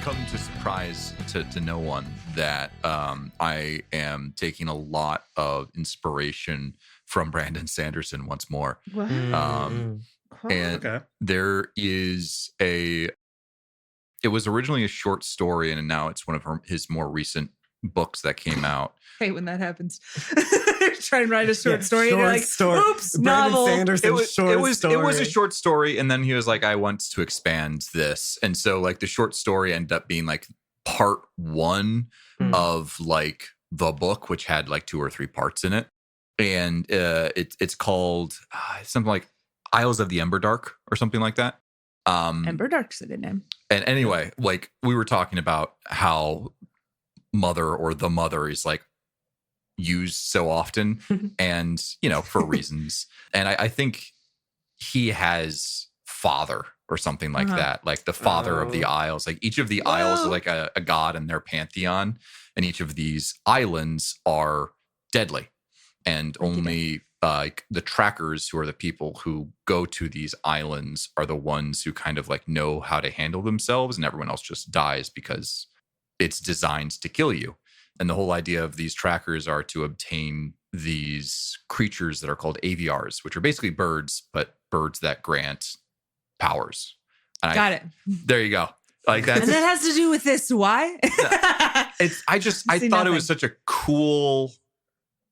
come to surprise to no one that I am taking a lot of inspiration from Brandon Sanderson once more. What? And there is it was originally a short story, and now it's one of his more recent books that came out. Hate when that happens. Try and write a short story. Short And you're like, story. oops, Brandon novel. Sanderson It was story. a short story, and then he was like, I want to expand this. And so like the short story ended up being like part one of like the book, which had like 2 or 3 parts in it. And it's called something like Isles of the Emberdark or something like that. Emberdark's a good name. And anyway, like we were talking about how mother or the mother is like used so often and, you know, for reasons. And I think he has father or something like that, like the father of the isles. Like each of the isles is like a god in their pantheon. And each of these islands are deadly. And only like the trackers, who are the people who go to these islands, are the ones who kind of like know how to handle themselves, and everyone else just dies because it's designed to kill you. And the whole idea of these trackers are to obtain these creatures that are called AVRs, which are basically birds, but birds that grant powers. And Got it. There you go. Like that's And that has to do with this. Why? I thought it was such a cool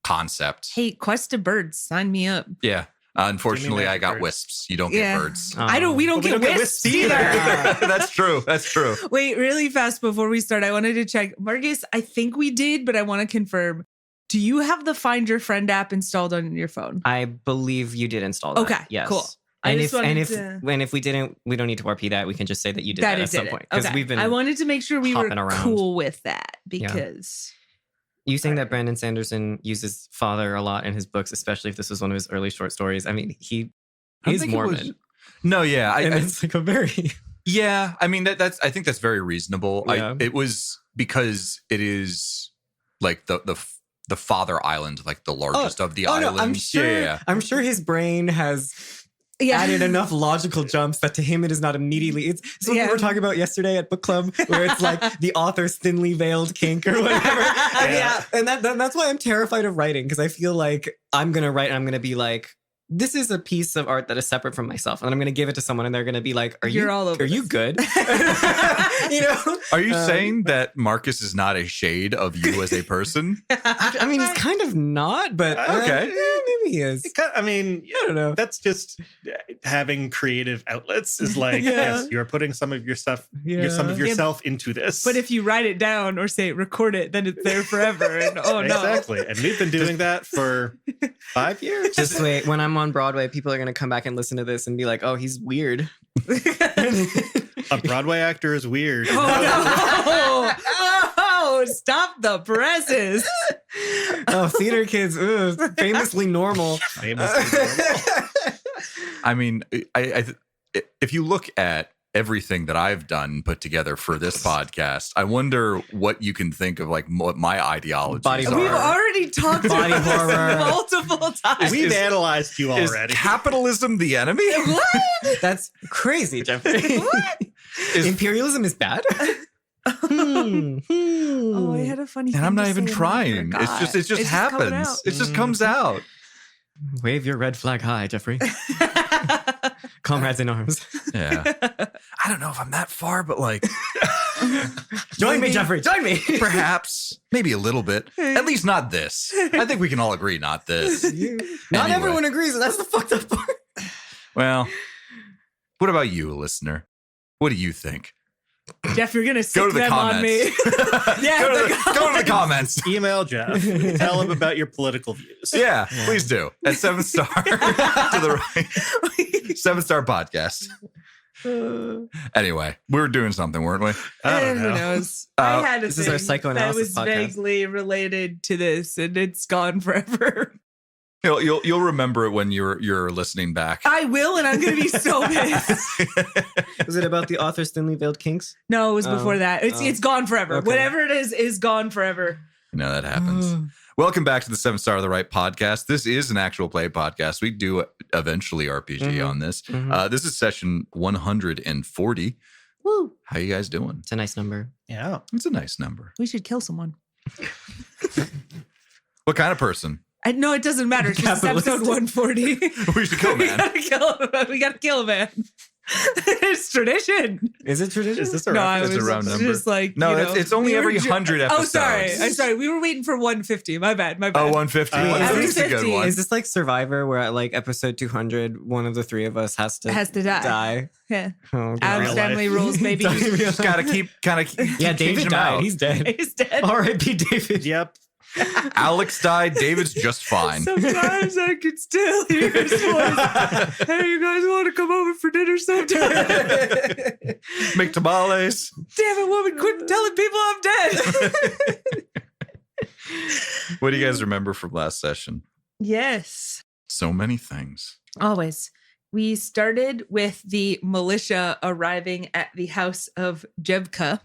concept. Hey, Quest of Birds, sign me up. Yeah. Unfortunately, I got birds. wisps. You don't get birds. We don't get wisps either. That's true. That's true. Wait, really fast before we start, I wanted to check. Marcus, I think we did, but I want to confirm. Do you have the Find Your Friend app installed on your phone? I believe you did install that. Okay, yes. cool. And if we didn't, we don't need to RP that. We can just say that you did that at some point. Because we've been I wanted to make sure we were around. cool with that because you saying that Brandon Sanderson uses father a lot in his books, especially if this was one of his early short stories. I mean, he's Mormon. No, yeah, it's like a very yeah. I mean, I think that's very reasonable. Yeah. It was because it is like the Father Island, like the largest of the islands. No, I'm sure his brain has added enough logical jumps that to him it is not immediately. It's what we were talking about yesterday at book club, where it's like the author's thinly veiled kink or whatever. And that's why I'm terrified of writing, because I feel like I'm gonna write and I'm gonna be like, this is a piece of art that is separate from myself, and I'm going to give it to someone, and they're going to be like, "Are you good?" You know? Are you saying that Marcus is not a shade of you as a person? I mean, he's kind of not, but okay, maybe he is. I mean, I don't know. That's just having creative outlets. Is like, yes, you're putting some of your stuff, some of yourself into this. But if you write it down or say record it, then it's there forever. And exactly. And we've been doing that for 5 years. Just wait, when I'm on Broadway, people are going to come back and listen to this and be like, "Oh, he's weird." A Broadway actor is weird. Oh, stop the presses. Oh, theater kids, famously normal. I mean, if you look at everything that I've done put together for this podcast, I wonder what you can think of, like what my ideologies are. We've already talked about this multiple times. We've analyzed you already. Is capitalism the enemy? What? That's crazy, Jeffrey. What? Imperialism is bad? Oh, I had a funny thing. And I'm not to even say trying. It just happens. It just comes out. Wave your red flag high, Jeffrey. Comrades in arms. Yeah. I don't know if I'm that far, but like... Join me, Jeffrey. Join me. Perhaps. Maybe a little bit. At least not this. I think we can all agree not this. Not everyone agrees, and that's the fucked up part. Well, what about you, listener? What do you think? Jeff, you're going to sick them comments. on me. Go to the comments. Email Jeff. Tell him about your political views. Yeah, please do. At 7-star to the right. 7-star podcast. Anyway, we were doing something, weren't we? I don't know. Who knows? I had a this is our thing psychoanalysis that was podcast. vaguely related to this, and it's gone forever. You'll remember it when you're listening back. I will, and I'm going to be so pissed. Was it about the author's thinly veiled kinks? No, it was before that. It's gone forever. Okay. Whatever it is gone forever. You know, that happens. Welcome back to the 7-Star of the Right podcast. This is an actual play podcast. We do eventually RPG on this. This is session 140. Woo. How you guys doing? It's a nice number. Yeah. It's a nice number. We should kill someone. What kind of person? No, it doesn't matter. It's just episode 140. We should kill a man. We gotta kill a man. It's tradition. Is it tradition? Is this a No, reference? It's a round number. Just like, No, you know, it's only we were every 100 episodes. Oh, sorry. I'm sorry. We were waiting for 150. My bad. Oh, 150. Every That's a good 50. one. Is this like Survivor, where at like episode 200, one of the three of us has to die. Yeah. Oh, God. Adam's Real family life. rules, maybe. Just gotta keep Yeah, David died. He's dead. He's dead. R.I.P. David. Yep. Alex died. David's just fine. Sometimes I can still hear his voice. Hey, you guys want to come over for dinner sometime? Make tamales. Damn it, woman, quit telling people I'm dead. What do you guys remember from last session? Yes. So many things. Always. We started with the militia arriving at the house of Jebka,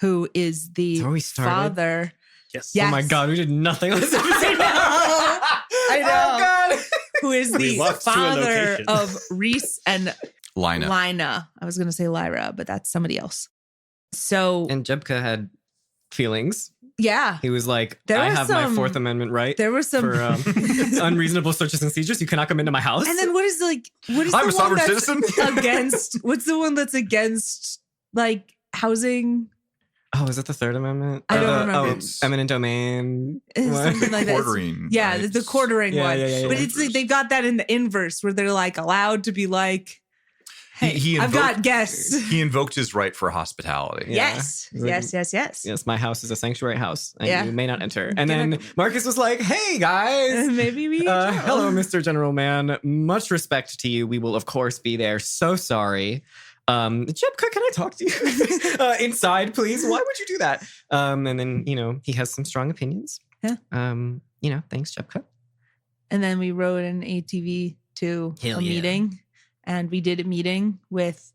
who is the That's where we started? father. Yes. Yes. Oh my God, we did nothing on this episode. I know. Oh God. Who is We the walked to a father location. of Reese and Lina. Lina. I was going to say Lyra, but that's somebody else. So, And Jebka had feelings. yeah, He was like, There I was have my some- Fourth Amendment right there were some. for unreasonable searches and seizures. You cannot come into my house. And then what is I'm the a one sovereign that's citizen. against? What's the one that's against like housing? Oh, is it the Third Amendment? I don't Oh, remember. It's- eminent domain. Something like that. It's- Quartering. Yeah, right? the quartering Yeah, one. yeah. But it's like, they've got that in the inverse where they're like allowed to be like, hey, He I've got invoked- guests. He invoked his right for hospitality. Yeah. Yes. It's like- Yes. Yes, my house is a sanctuary house, and Yeah. you may not enter. You're And then Marcus was like, "Hey guys, Maybe we. hello, Mr. General Man. Much respect to you. We will of course be there. So sorry. Jebka, can I talk to you inside, please? Why would you do that?" And then he has some strong opinions. Yeah. Thanks, Jebka. And then we rode an ATV to Hell a yeah. meeting, and we did a meeting with,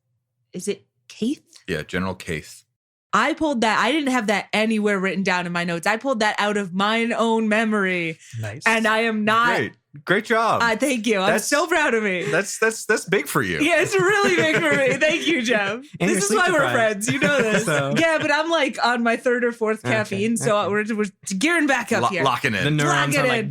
is it Keith? Yeah, General Keith. I pulled that. I didn't have that anywhere written down in my notes. I pulled that out of mine own memory, Nice. and I am not. Great job. Thank you. I'm That's- so proud of me. That's big for you. Yeah, it's really big for me. Thank you, Jeff. And This you're is sleep why we're deprived. friends. You know this. So- Yeah, but I'm like on my third or fourth Okay, caffeine, so okay. we're gearing back up here. Locking The in. neurons Lock are it like.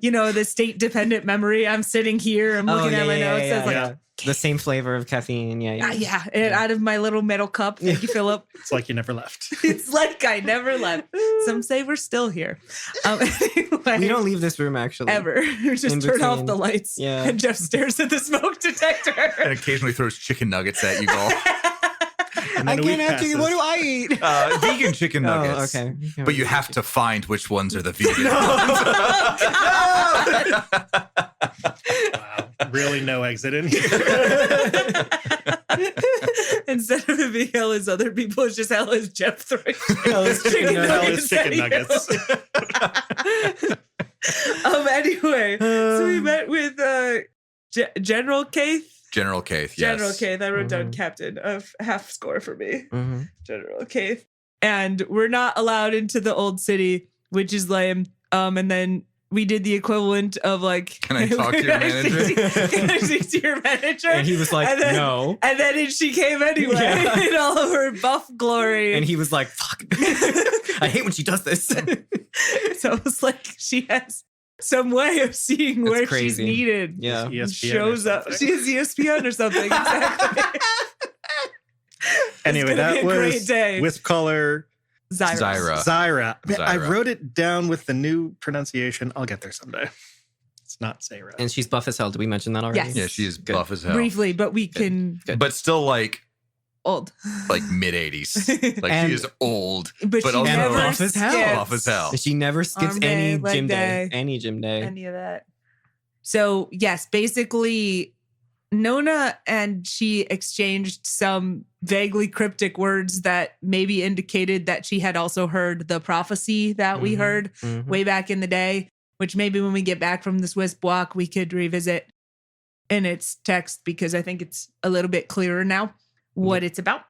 in. The state dependent memory. I'm sitting here. I'm looking at my notes. It's like, The same flavor of caffeine. Yeah. and out of my little metal cup. Thank you, Philip. It's like you never left. It's like I never left. Some say we're still here. Anyway, We don't leave this room actually. ever. Just In turn off between. the lights. Yeah. And Jeff stares at the smoke detector. And occasionally throws chicken nuggets at you all. And I then a week can't answer you. passes. What do I eat? Vegan chicken nuggets. Oh, okay. But you have to find which ones are the vegan Wow. Really no exit in here. Instead of it being hell as other people, it's just hell as Jeff throwing Hell is chicken Hell nuggets. is chicken nuggets. Anyway, so we met with General Keith. General Keith, yes. General Keith. I wrote down Mhm. captain of half score for me. Mhm. General Keith. And we're not allowed into the old city, which is lame. And then we did the equivalent of like, Can I talk to your manager? Can I speak to your manager? And he was like, And then- no. And then she came anyway Yeah. in all of her buff glory. And he was like, fuck. I hate when she does this. So it's like she has some way of seeing That's where she's crazy. needed. Yeah. ESPN or Shows up. something. She has ESPN or something. Exactly. Anyway, It's gonna that be a great was day. Wispcaller Zyra. Zyra. Zyra. I Zyra. wrote it down with the new pronunciation. I'll get there someday. It's not Zyra. And she's buff as hell. Did we mention that already? Yes. Yeah, she is Good. buff as hell. Briefly, but we can Good. But still like old. mid 80s. Like And- she is old. But But she also never buff as hell. skips Buff as hell. And she never skips Arm day, any leg gym day. day. Any gym day. any of that. So yes, basically Nona and she exchanged some vaguely cryptic words that maybe indicated that she had also heard the prophecy that we Mhm. heard Mhm. way back in the day, which maybe when we get back from this Wisp Walk, we could revisit in its text because I think it's a little bit clearer now what it's about.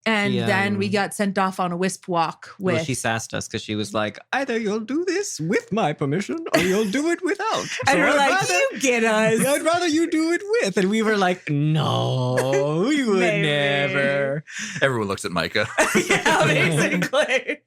And then we got sent off on a wisp walk with. Well, she sassed us because she was like, either you'll do this with my permission or you'll do it without. And we're like, you get us. I'd rather you do it with. And we were like, no, you would Maybe. never. Everyone looks at Micah. Yeah, basically.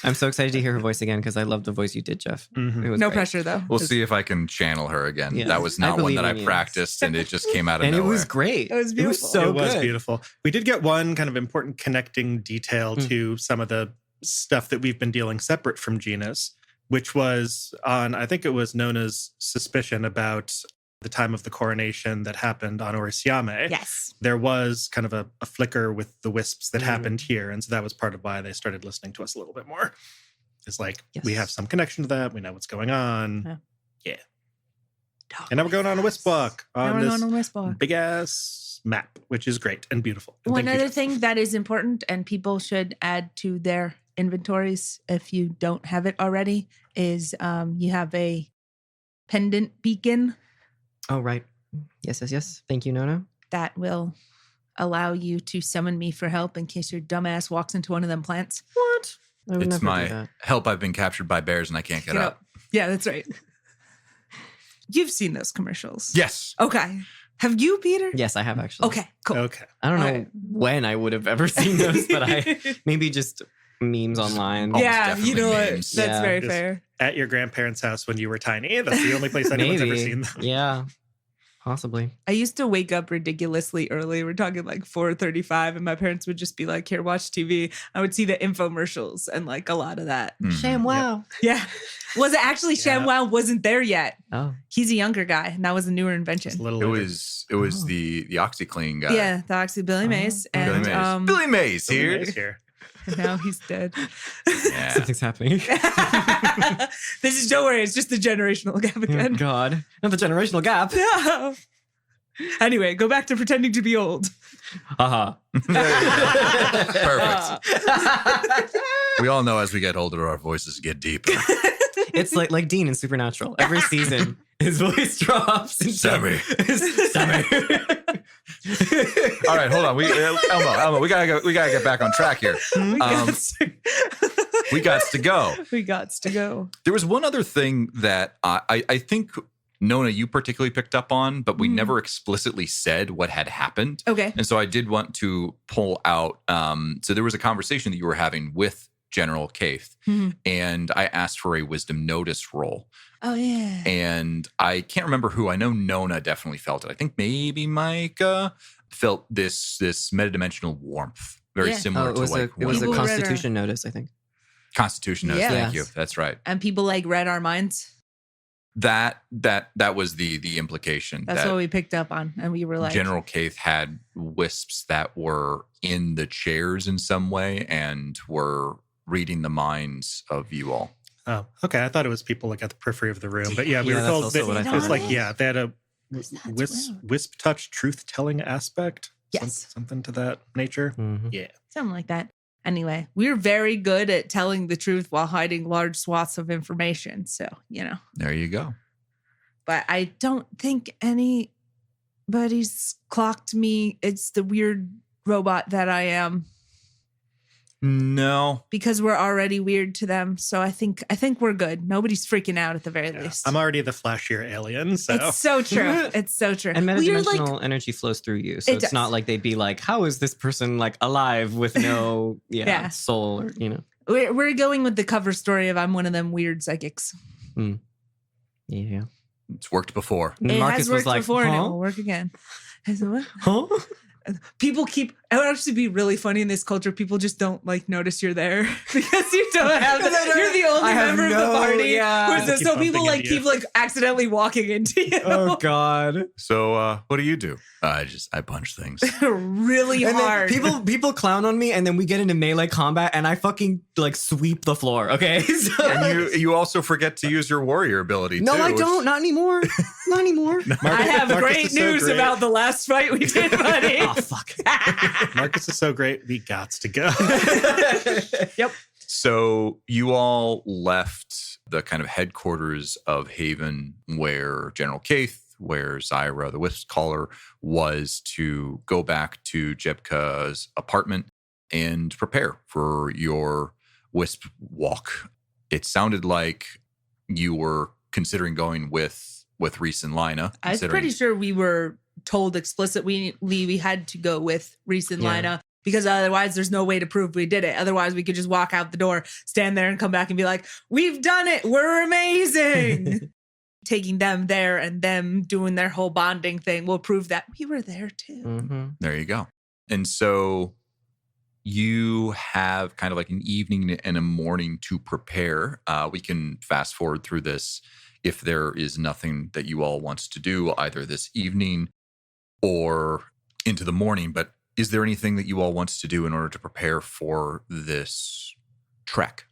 I'm so excited to hear her voice again because I love the voice you did, Jeff. Mhm. It was No great. pressure, though. We'll see if I can channel her again. Yeah. That was I not one believe that I in you. practiced, and it just came out of And nowhere. it was great. It was beautiful. so It was good. beautiful. We did get one kind of important connecting detail to some of the stuff that we've been dealing separate from Gina's, which was on, I think it was Nona's suspicion about the time of the coronation that happened on Orisiame. Yes. There was kind of a flicker with the wisps that happened here. And so that was part of why they started listening to us a little bit more. It's like, we Yes. have some connection to that. We know what's going on. Yeah. Yeah. And now we're going on a Wisp Walk Now on we're this on a wisp walk. big ass map, which is great and beautiful. And One thank you. other thing that is important and people should add to their inventories if you don't have it already is you have a pendant beacon Oh, right. Yes. Thank you, Nona. that will allow you to summon me for help in case your dumbass walks into one of them plants. What? I would It's never do my that. help. I've been captured by bears and I can't get up. Yeah, that's right. You've seen those commercials. Yes. Okay. Have you, Peter? Yes, I have actually. Okay, cool. Okay. I don't know Alright. when I would have ever seen those, but I maybe just memes online. Almost Yeah, you definitely know what? memes. That's Yeah. very Just- fair. At your grandparents' house when you were tiny. That's the only place anyone's ever seen them. Yeah, possibly. I used to wake up ridiculously early. We're talking like 4:35, and my parents would just be like, "Here, watch TV." I would see the infomercials and like a lot of that. Mhm. Wow. Yeah, was it actually Yeah. ShamWow wasn't there yet? Oh, He's a younger guy, and that was a newer Just a invention. little It later. was Oh. the OxyClean guy. Yeah, the Oxy Billy Oh, Mays, Billy and Mays. Billy Mays Really here. nice here. now he's dead. Yeah. something's happening. This is, don't worry, it's just the generational gap Oh, again. God, not the generational gap. No. Anyway, go back to pretending to be old. Haha. Perfect. We all know as we get older, our voices get deeper. It's like Dean in Supernatural. Every season, his voice drops. And Sammy. Sammy. All right, hold on. Elmo, we gotta get back on track here. We got We got to go. we got to go. There was one other thing that I think, Nona, you particularly picked up on, but we never explicitly said what had happened. Okay. And so I did want to pull out. So there was a conversation that you were having with General Kaith, and I asked for a wisdom notice roll. Oh yeah. And I can't remember who. I know Nona definitely felt it. I think maybe Micah felt this metadimensional warmth, very Yeah. similar it to was like a People read our- Constitution notice, I think. Constitution notice. Yeah. Thank Yes. you. That's right. And people like read our minds. That was the implication. That's that what we picked up on, and we were like, General Kaith had wisps that were in the chairs in some way and were reading the minds of you all. Oh, okay. I thought it was people like at the periphery of the room, but yeah, we Yeah, were that's told also that what I it was thought. like, yeah, they had a That's wisp touch truth telling aspect. Yes. Something to that nature. Mhm. Yeah. something like that. Anyway, we're very good at telling the truth while hiding large swaths of information. So, There you go. but I don't think anybody's clocked me. It's the weird robot that I am, No. because we're already weird to them. So I think we're good. Nobody's freaking out at the very Yeah. least. I'm already the flashier alien, so It's so true. It's so true. And We're metadimensional energy flows through you. So It it's does. not like they'd be like, how is this person like alive with no Yeah. soul or, we're going with the cover story of I'm one of them weird psychics. Yeah. It's worked before. And It Marcus has worked was like, before and it huh? will work again. I said, what? Huh? People it would actually be really funny in this culture. People just don't like notice you're there because you don't have you're the only I have member of the no- party. yeah. who's this. Keep So people bumping like into you. keep like accidentally walking into you Oh, God. So what do? I punch things. really And then hard. people clown on me, and then we get into melee combat, and I fucking like sweep the floor. Okay, So- And you also forget to use your warrior ability no, too. I which- don't. Not anymore. Not anymore. I have Marcus great is so news great. about the last fight we did, buddy. Oh fuck. Marcus is so great. We gots to go. Yep. So you all left the kind of headquarters of Haven where General Kaith, where Zyra, the Wispcaller, was, to go back to Jebka's apartment and prepare for your Wisp Walk. It sounded like you were considering going with Reese and Lina. I was pretty sure we were told explicitly we had to go with Reese and Lina, because otherwise there's no way to prove we did it. Otherwise we could just walk out the door, stand there and come back and be like, we've done it. We're amazing. Taking them there and them doing their whole bonding thing will prove that we were there too. Mm-hmm. There you go. And so you have kind of like an evening and a morning to prepare. We can fast forward through this if there is nothing that you all wants to do either this evening or into the morning. But is there anything that you all wants to do in order to prepare for this trek?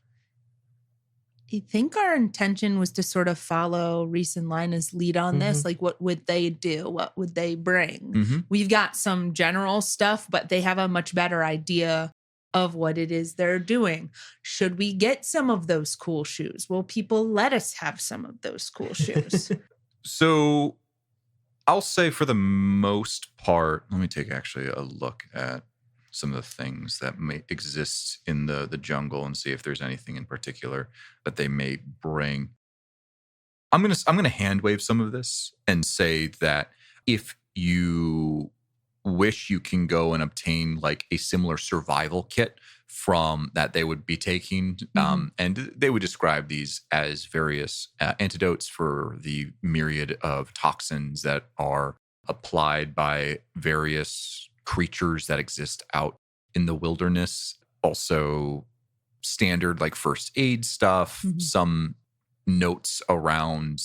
I think our intention was to sort of follow Reese and Lina's lead on this. Like, what would they do? What would they bring? We've got some general stuff, but they have a much better idea of what it is they're doing. Should we get some of those cool shoes? Will people let us have some of those cool shoes? So I'll say for the most part, let me take actually a look at some of the things that may exist in the jungle and see if there's anything in particular that they may bring. I'm gonna hand wave some of this and say that if you wish, you can go and obtain like a similar survival kit from that they would be taking, and they would describe these as various antidotes for the myriad of toxins that are applied by various creatures that exist out in the wilderness. Also standard like first aid stuff, some notes around,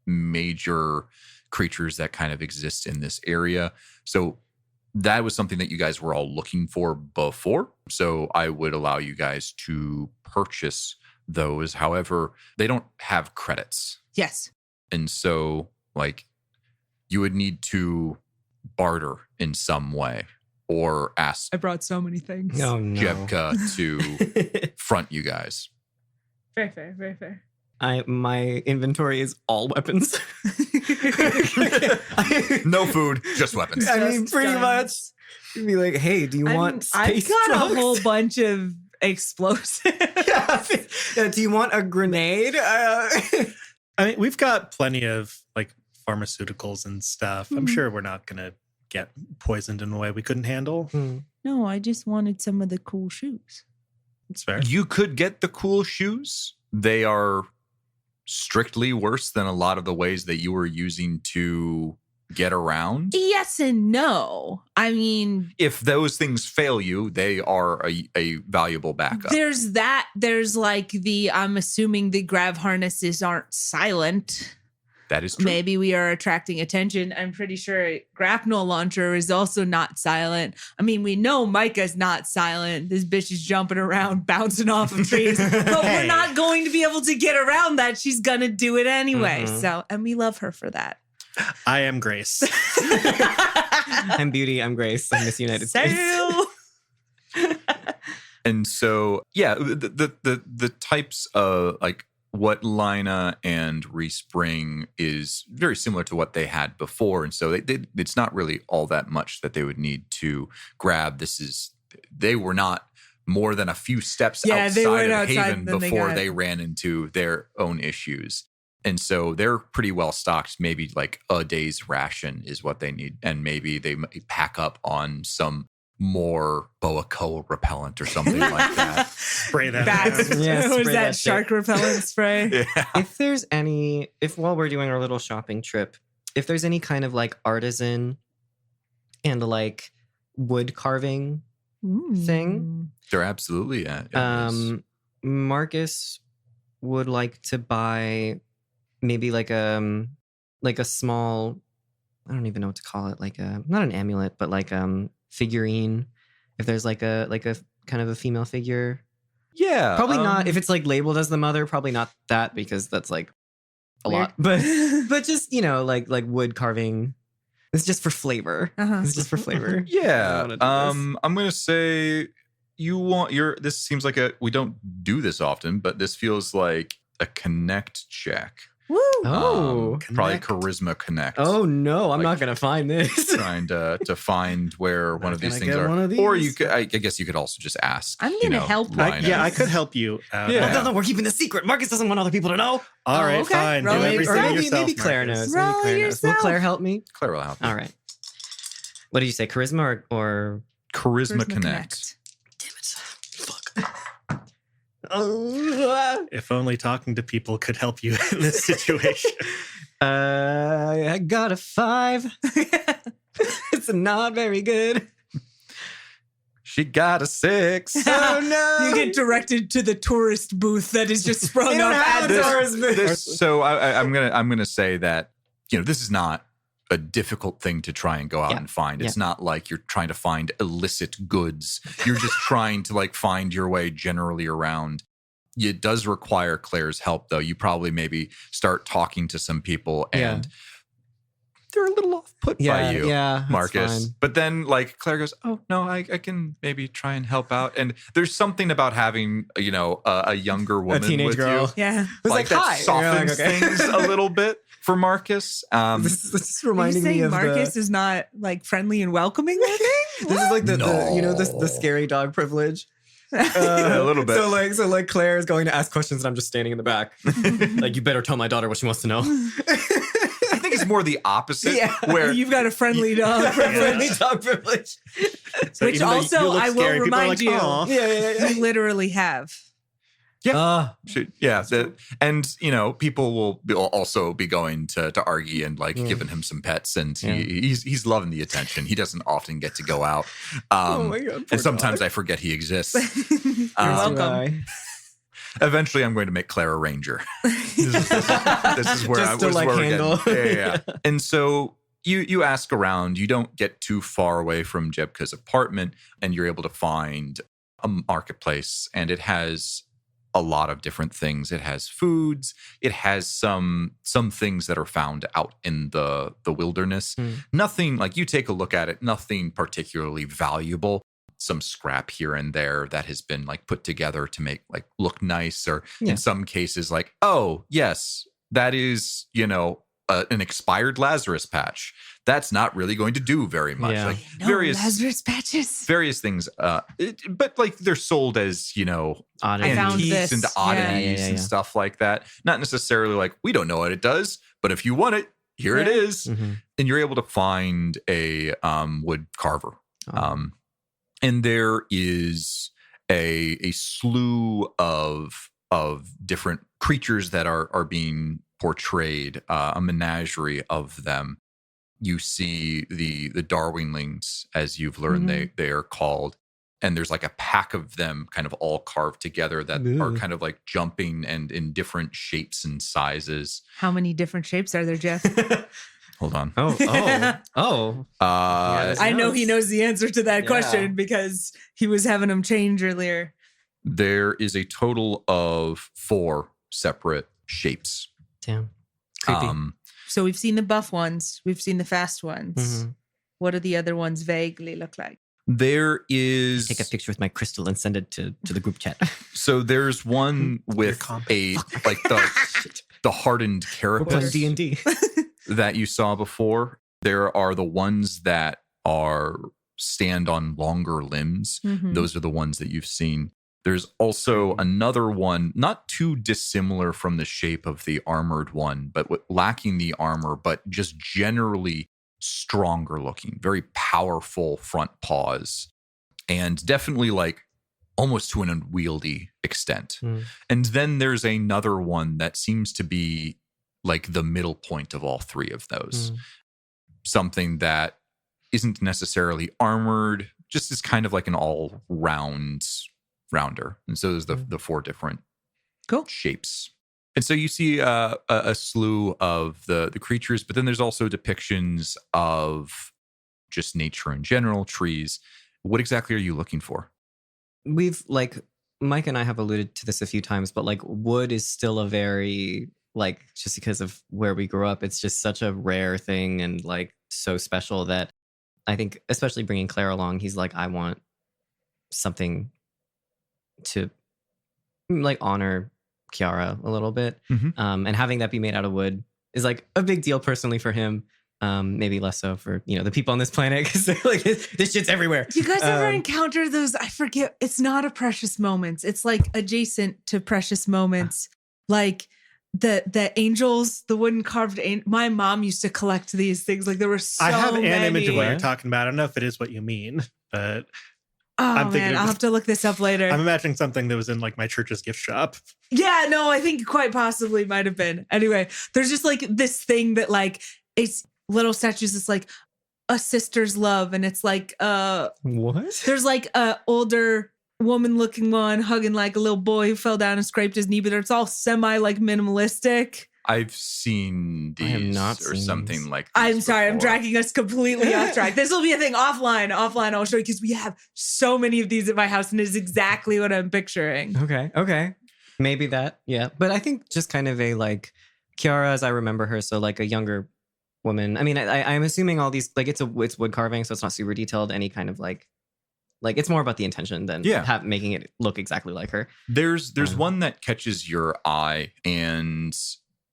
major creatures that kind of exist in this area. So that was something that you guys were all looking for before. So I would allow you guys to purchase those. However, they don't have credits. Yes. And so like you would need to barter in some way or ask I brought so many things. Oh, no. Jebka to front you guys. Very fair, very fair. My inventory is all weapons. No food, just weapons. I mean, pretty much. You'd be like, hey, do you want space I've got drugs? a whole bunch of explosives. Yeah, do you want a grenade? I mean, we've got plenty of like pharmaceuticals and stuff. I'm sure we're not going to get poisoned in a way we couldn't handle. No, I just wanted some of the cool shoes. It's fair. You could get the cool shoes. They are strictly worse than a lot of the ways that you were using to get around. Yes and no. I mean, if those things fail you, they are a valuable backup. There's that. There's like I'm assuming the grav harnesses aren't silent. That is true. Maybe we are attracting attention. I'm pretty sure grapnel launcher is also not silent. I mean, we know Micah's not silent. This bitch is jumping around, bouncing off of trees, but we're not going to be able to get around that. She's going to do it anyway. So, and we love her for that. I am Grace. I'm Beauty. I'm Grace. I'm Miss United States. And so, yeah, the types of like what Lina and Reese bring is very similar to what they had before. And so it's not really all that much that they would need to grab. They were not more than a few steps outside of Haven before they ran into their own issues. And so they're pretty well stocked. Maybe like a day's ration is what they need. And maybe they might pack up on some more boa koa repellent or something like that. Spray that. Was that shark repellent spray? Yeah. If while we're doing our little shopping trip, if there's any kind of like artisan and like wood carving thing. There absolutely is. Marcus would like to buy maybe like a small, I don't even know what to call it, like not an amulet, but like figurine. If there's like a kind of a female figure. Yeah. Probably not if it's like labeled as the mother, probably not that, because that's like a lot. But just, like wood carving. It's just for flavor. It's just for flavor. Yeah. I'm gonna say this seems like we don't do this often, but this feels like a connect check. Woo! Oh. Probably Connect. charisma connect. Oh no, I'm Like- not gonna find this. Trying to find where one of these gonna things get are. one of Or these. you could, I guess you could also just ask. I'm gonna help Linus. I could help you out. Yeah. No, we're keeping the secret. Marcus doesn't want other people to know. All right, okay. fine. Roll Do it everything yourself. yourself. maybe Claire Marcus. knows. Roll Maybe Claire knows. Will yourself. Claire help me? Claire will help. you. All right. What did you say? Charisma or Charisma connect. Damn it. Fuck. Oh. If only talking to people could help you in this situation. I got a 5. It's not very good. She got a 6. Oh no! You get directed to the tourist booth that is just sprung They don't up have at a the tourist booth. So I'm gonna say that this is not a difficult thing to try and go out Yeah. and find. It's Yeah. not like you're trying to find illicit goods. You're just trying to like find your way generally around. It does require Claire's help, though. You probably maybe start talking to some people and they're a little off put by you, that's Marcus. fine. But then like Claire goes, oh no, I can maybe try and help out. And there's something about having, a younger woman teenage with girl. you. Yeah. It's Like like, that hi. And you're like, softens okay. things a little bit for Marcus. This is Are you reminding me saying of Marcus is not like friendly and welcoming looking? This is like the No. the scary dog privilege. A little bit. So like Claire is going to ask questions and I'm just standing in the back. Like, you better tell my daughter what she wants to know. I think it's more the opposite. Yeah. Where You've got a friendly dog Friendly privilege. dog privilege. So Which even though you also, look I will scary, people are remind like, you- "Aw." Yeah. You literally have. people will also be going to Argy and like giving him some pets, and he's loving the attention. He doesn't often get to go out. Oh my God, poor and sometimes dog. I forget he exists. You're Um, welcome. Eventually, I'm going to make Claire a ranger. This is where Just to, like, we're handle. getting. Yeah. And so you ask around. You don't get too far away from Jebka's apartment, and you're able to find a marketplace, and it has a lot of different things. It has foods. It has some things that are found out in the wilderness. Nothing like, you take a look at it, nothing particularly valuable. Some scrap here and there that has been like put together to make like look nice, or in some cases like, oh yes, that is an expired Lazarus patch. That's not really going to do very much. Yeah. Like No Lazarus patches. various things, but like they're sold as Oddity. I found antiques this. and Yeah. oddities and stuff like that. Not necessarily like, we don't know what it does, but if you want it, here it is. Mhm. And you're able to find a wood carver. Oh. And there is a slew of different creatures that are being portrayed, a menagerie of them. You see the Darwinlings, as you've learned they are called. And there's like a pack of them kind of all carved together that are kind of like jumping and in different shapes and sizes. How many different shapes are there, Jeff? Hold on. Oh. I know he knows the answer to that Yeah. question because he was having them change earlier. There is a total of 4 separate shapes. Damn. Creepy. So we've seen the buff ones, we've seen the fast ones. Mhm. What do the other ones vaguely look like? There is Take a picture with my crystal and send it to the group chat. So there's one with a like the hardened We're playing carapace D&D. that you saw before. There are the ones that stand on longer limbs. Mhm. Those are the ones that you've seen. There's also another one, not too dissimilar from the shape of the armored one, but lacking the armor, but just generally stronger looking, very powerful front paws, and definitely like almost to an unwieldy extent. And then there's another one that seems to be like the middle point of all 3 of those. Something that isn't necessarily armored, just is kind of like an rounder. And so there's the 4 different shapes. And so you see a slew of the creatures, but then there's also depictions of just nature in general, trees. What exactly are you looking for? We've like, Mike and I have alluded to this a few times, but like wood is still a very, like, just because of where we grew up, it's just such a rare thing and like so special that I think, especially bringing Claire along, he's like, I want something to like honor Kiara a little bit. Mhm. And having that be made out of wood is like a big deal personally for him. Maybe less so for, the people on this planet because they're like, this shit's everywhere. Do you guys ever encounter those? I forget. It's not a precious moments. It's like adjacent to precious moments. Like the angels, the wooden carved angel. My mom used to collect these things. Like there were so many. I have an image of what you're talking about. I don't know if it is what you mean, but I'll have to look this up later. I'm imagining something that was in like my church's gift shop. Yeah, no, I think quite possibly might have been. Anyway, there's just like this thing that like it's little statues. It's like a sister's love, and it's like what? There's like a older woman looking one hugging like a little boy who fell down and scraped his knee, but it's all semi like minimalistic. I've seen these I have not or seen something these. like. I'm these sorry, I'm before. dragging us completely off track. This will be a thing offline. I'll show you because we have so many of these at my house, and it's exactly what I'm picturing. Okay. Maybe that, yeah. But I think just kind of a like Kiara, as I remember her, so like a younger woman. I mean, I'm assuming all these like it's wood carving, so it's not super detailed. Any kind of like it's more about the intention than making it look exactly like her. There's one that catches your eye, and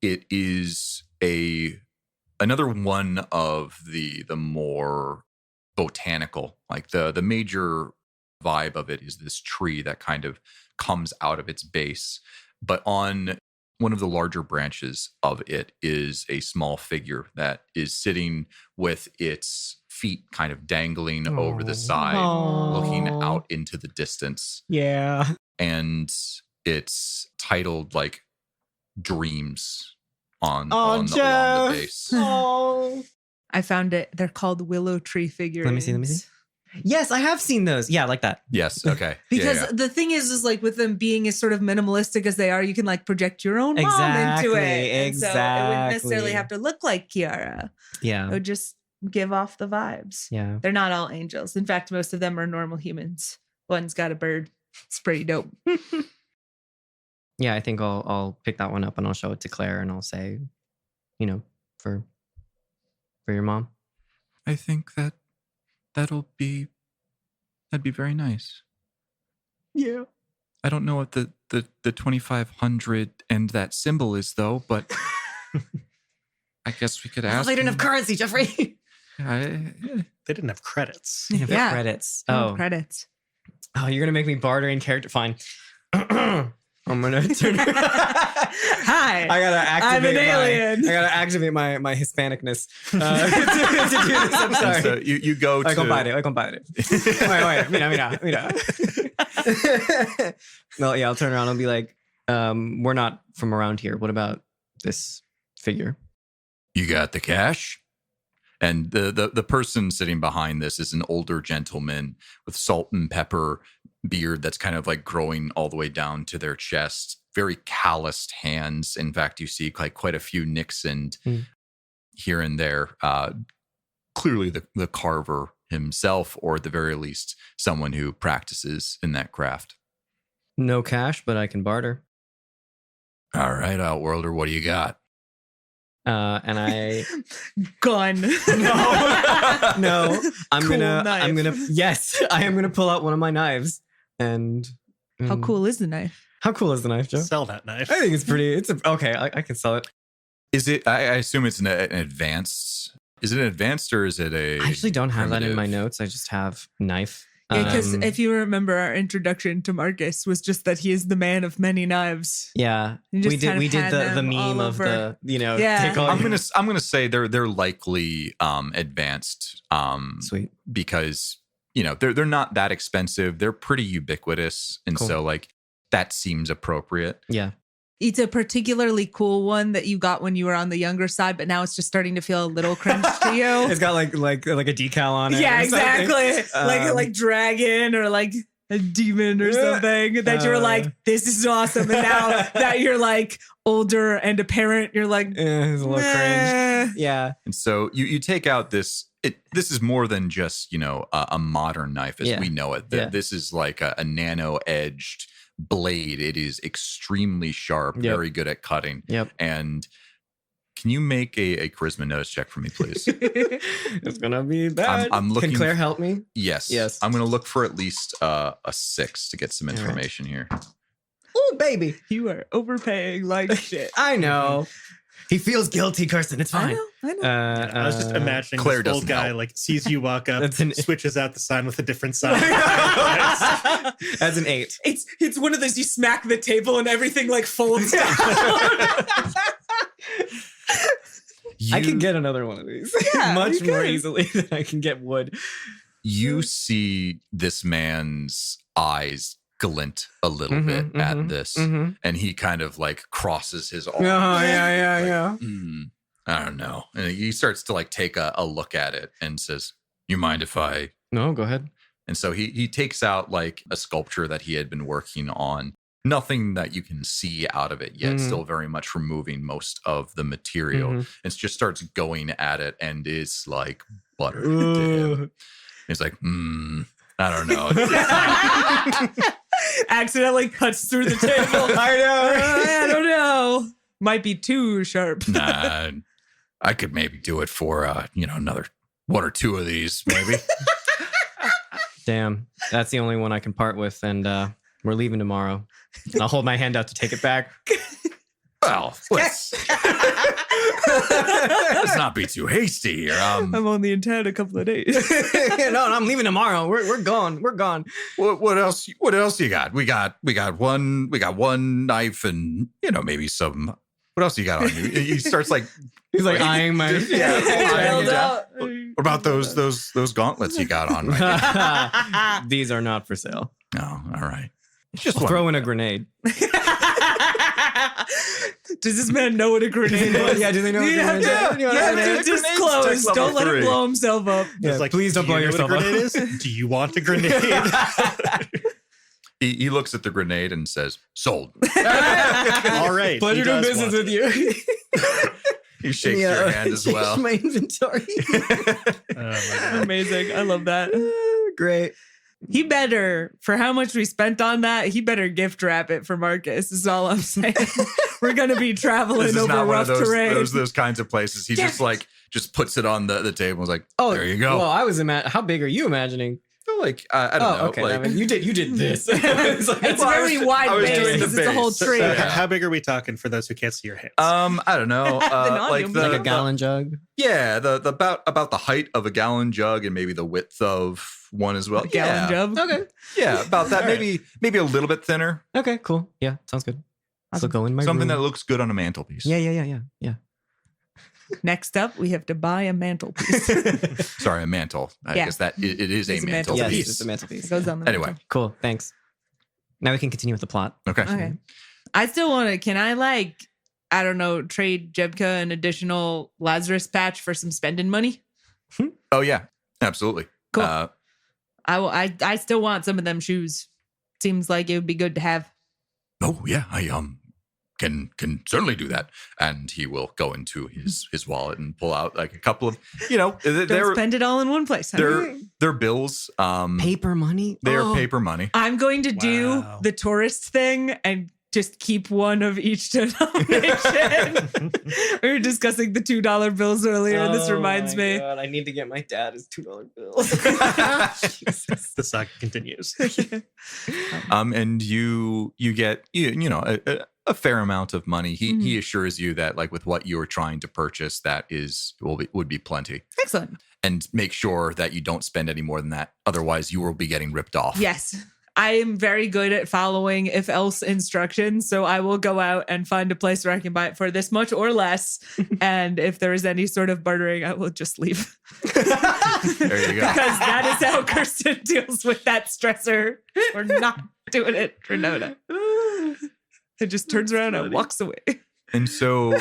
it is another one of the more botanical, like the major vibe of it is this tree that kind of comes out of its base, but on one of the larger branches of it is a small figure that is sitting with its feet kind of dangling over the side, looking out into the distance. Yeah. And it's titled like Dreams along the base. Oh. I found it. They're called willow tree figures. Let me see. Yes, I have seen those. Yeah, like that. Yes. Okay. Because the thing is like with them being as sort of minimalistic as they are, you can like project your own mom into it. And so it wouldn't necessarily have to look like Kiara. Yeah. It would just give off the vibes. Yeah. They're not all angels. In fact, most of them are normal humans. One's got a bird. It's pretty dope. Yeah, I think I'll pick that one up and I'll show it to Claire and I'll say, for your mom. I think that'd be very nice. Yeah. I don't know what the 2500 and that symbol is though, but I guess we could ask. They didn't have currency, Jeffrey. They didn't have credits. They didn't have credits. Oh, credits. Oh, you're gonna make me barter in character. Fine. I'm gonna turn. Hi. I gotta activate. I'm an alien. I gotta activate my Hispanicness to do this. I'm sorry. So you go to. I compadre. Wait. Mira. No, yeah, I'll turn around and be like, we're not from around here. What about this figure? You got the cash? And the person sitting behind this is an older gentleman with salt and pepper beard that's kind of like growing all the way down to their chest. Very calloused hands. In fact, you see like quite a few nicks and here and there. Clearly the carver himself, or at the very least, someone who practices in that craft. No cash, but I can barter. All right, Outworlder, what do you got? And I gun. No. I'm Cool gonna knife. yes, I am gonna pull out one of my knives. And How cool is the knife? How cool is the knife, Joe? Sell that knife. I think it's pretty. Okay. I can sell it. Is it? I assume it's an advanced. Is it an advanced or is it a? I actually don't have that in my primitive? notes. I just have knife. Because if you remember, our introduction to Marcus was just that he is the man of many knives. Yeah, You just we did. kind of We did had the them meme all of over. the Yeah. Take all I'm gonna say they're likely advanced. Sweet. Because they're not that expensive. They're pretty ubiquitous, and Cool. so like that seems appropriate. Yeah. It's a particularly cool one that you got when you were on the younger side, but now it's just starting to feel a little cringe to you. It's got like a decal on it. Yeah, or something. exactly. Like dragon or like a demon or something that you're like, this is awesome. And now that you're like older and a parent, you're like, It's a little cringe. Yeah. And so you take out this. This is more than just a modern knife as we know it. Yeah. This is like a nano edged blade. It is extremely sharp, very good at cutting. Yep. And can you make a charisma notice check for me, please? It's gonna be bad. I'm looking. Can Claire help me? Yes. Yes. I'm going to look for at least a 6 to get some information here. Ooh, baby. You are overpaying like shit. I know. He feels guilty, Kirsten. It's fine. I know. I was just imagining Claire this old doesn't guy help. like sees you walk up, switches out the sign with a different sign. As an 8. It's one of those you smack the table and everything like folds down. I can get another one of these. Yeah, Much you more could. easily than I can get wood. You see this man's eyes glint a little bit at this, and he kind of like crosses his arms. Oh, yeah. I don't know. And he starts to like take a look at it and says, "You mind if I?" No, go ahead. And so he takes out like a sculpture that he had been working on. Nothing that you can see out of it yet. Still very much removing most of the material. It just starts going at it and is like butter to him. He's like, I don't know. Accidentally cuts through the table. I know. I don't know. Might be too sharp. Nah, I could maybe do it for another 1 or 2 of these, maybe. Damn, that's the only one I can part with, and we're leaving tomorrow. I'll hold my hand out to take it back. Well, let's not be too hasty here. I'm only in town a couple of days. No, I'm leaving tomorrow. We're gone. We're gone. What else? What else you got? We got one knife and maybe some. What else you got on you? He starts like He's like eyeing my. eyeing you down. What about those gauntlets you got on right now? These are not for sale. No, all right. Just throw in a grenade. Does this man know what a grenade is? Yeah, do they know what a grenade is? You have to disclose. Don't let him blow himself up. Yeah, Like, please don't blow yourself up. up. Do you want a grenade? He looks at the grenade and says, "Sold." All right. Pleasure doing business with you. He shakes your hand as well. My inventory. Oh my God. Amazing. I love that. Great. He better, for how much we spent on that, he better gift wrap it for Marcus, is all I'm saying. We're going to be traveling This is over not one rough of terrain. those kinds of places. He just puts it on the table. And is like, Oh, there you go. Well, I was how big are you imagining? Like I don't know. Okay. Like, I mean, you did this. It's like- It's very wide I was base. doing the It's a whole base. tree. Yeah. How big are we talking for those who can't see your hands? I don't know. Like like a gallon jug. Yeah, the about the height of a gallon jug and maybe the width of one as well. Gallon jug. Okay. Yeah, about that. All right. Maybe a little bit thinner. Okay. Cool. Yeah. Sounds good. So go in my Something that room. looks good on a mantelpiece. Yeah. Next up, we have to buy a mantelpiece. Sorry, a mantle. I Yeah. guess that it is a It's a mantelpiece. mantelpiece. Yes, it's a mantelpiece. It goes on the Anyway. mantle. Cool. Thanks. Now we can continue with the plot. Okay. Okay. I still want to, can I I don't know, trade Jebka an additional Lazarus patch for some spending money? Oh yeah, absolutely. Cool. I still want some of them shoes. Seems like it would be good to have. Oh yeah, I can certainly do that. And he will go into his wallet and pull out like a couple of Don't they're spend it all in one place. they're bills. Paper money. They're Oh. paper money. I'm going to do Wow. the tourist thing and just keep one of each denomination. We were discussing the $2 bills earlier, and this reminds me. God, I need to get my dad his $2 bills. The saga continues. And you get a fair amount of money. He assures you that like with what you're trying to purchase, that would be plenty. Excellent. And make sure that you don't spend any more than that. Otherwise, you will be getting ripped off. Yes. I am very good at following if else instructions. So I will go out and find a place where I can buy it for this much or less. And if there is any sort of bartering, I will just leave. There you go. Because that is how Kirsten deals with that stressor. We're not doing it for Nona. It just turns around and walks away. And so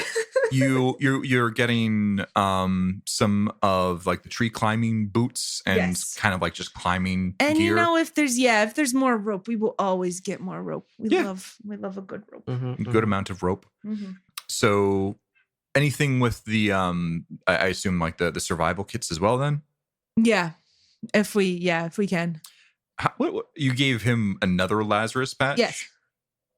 you're getting some of like the tree climbing boots and Yes. kind of like just climbing And gear. if there's more rope, we will always get more rope. We love a good rope. Good amount of rope. So anything with the I assume like the survival kits as well then? Yeah. If we can. What you gave him another Lazarus patch? Yes.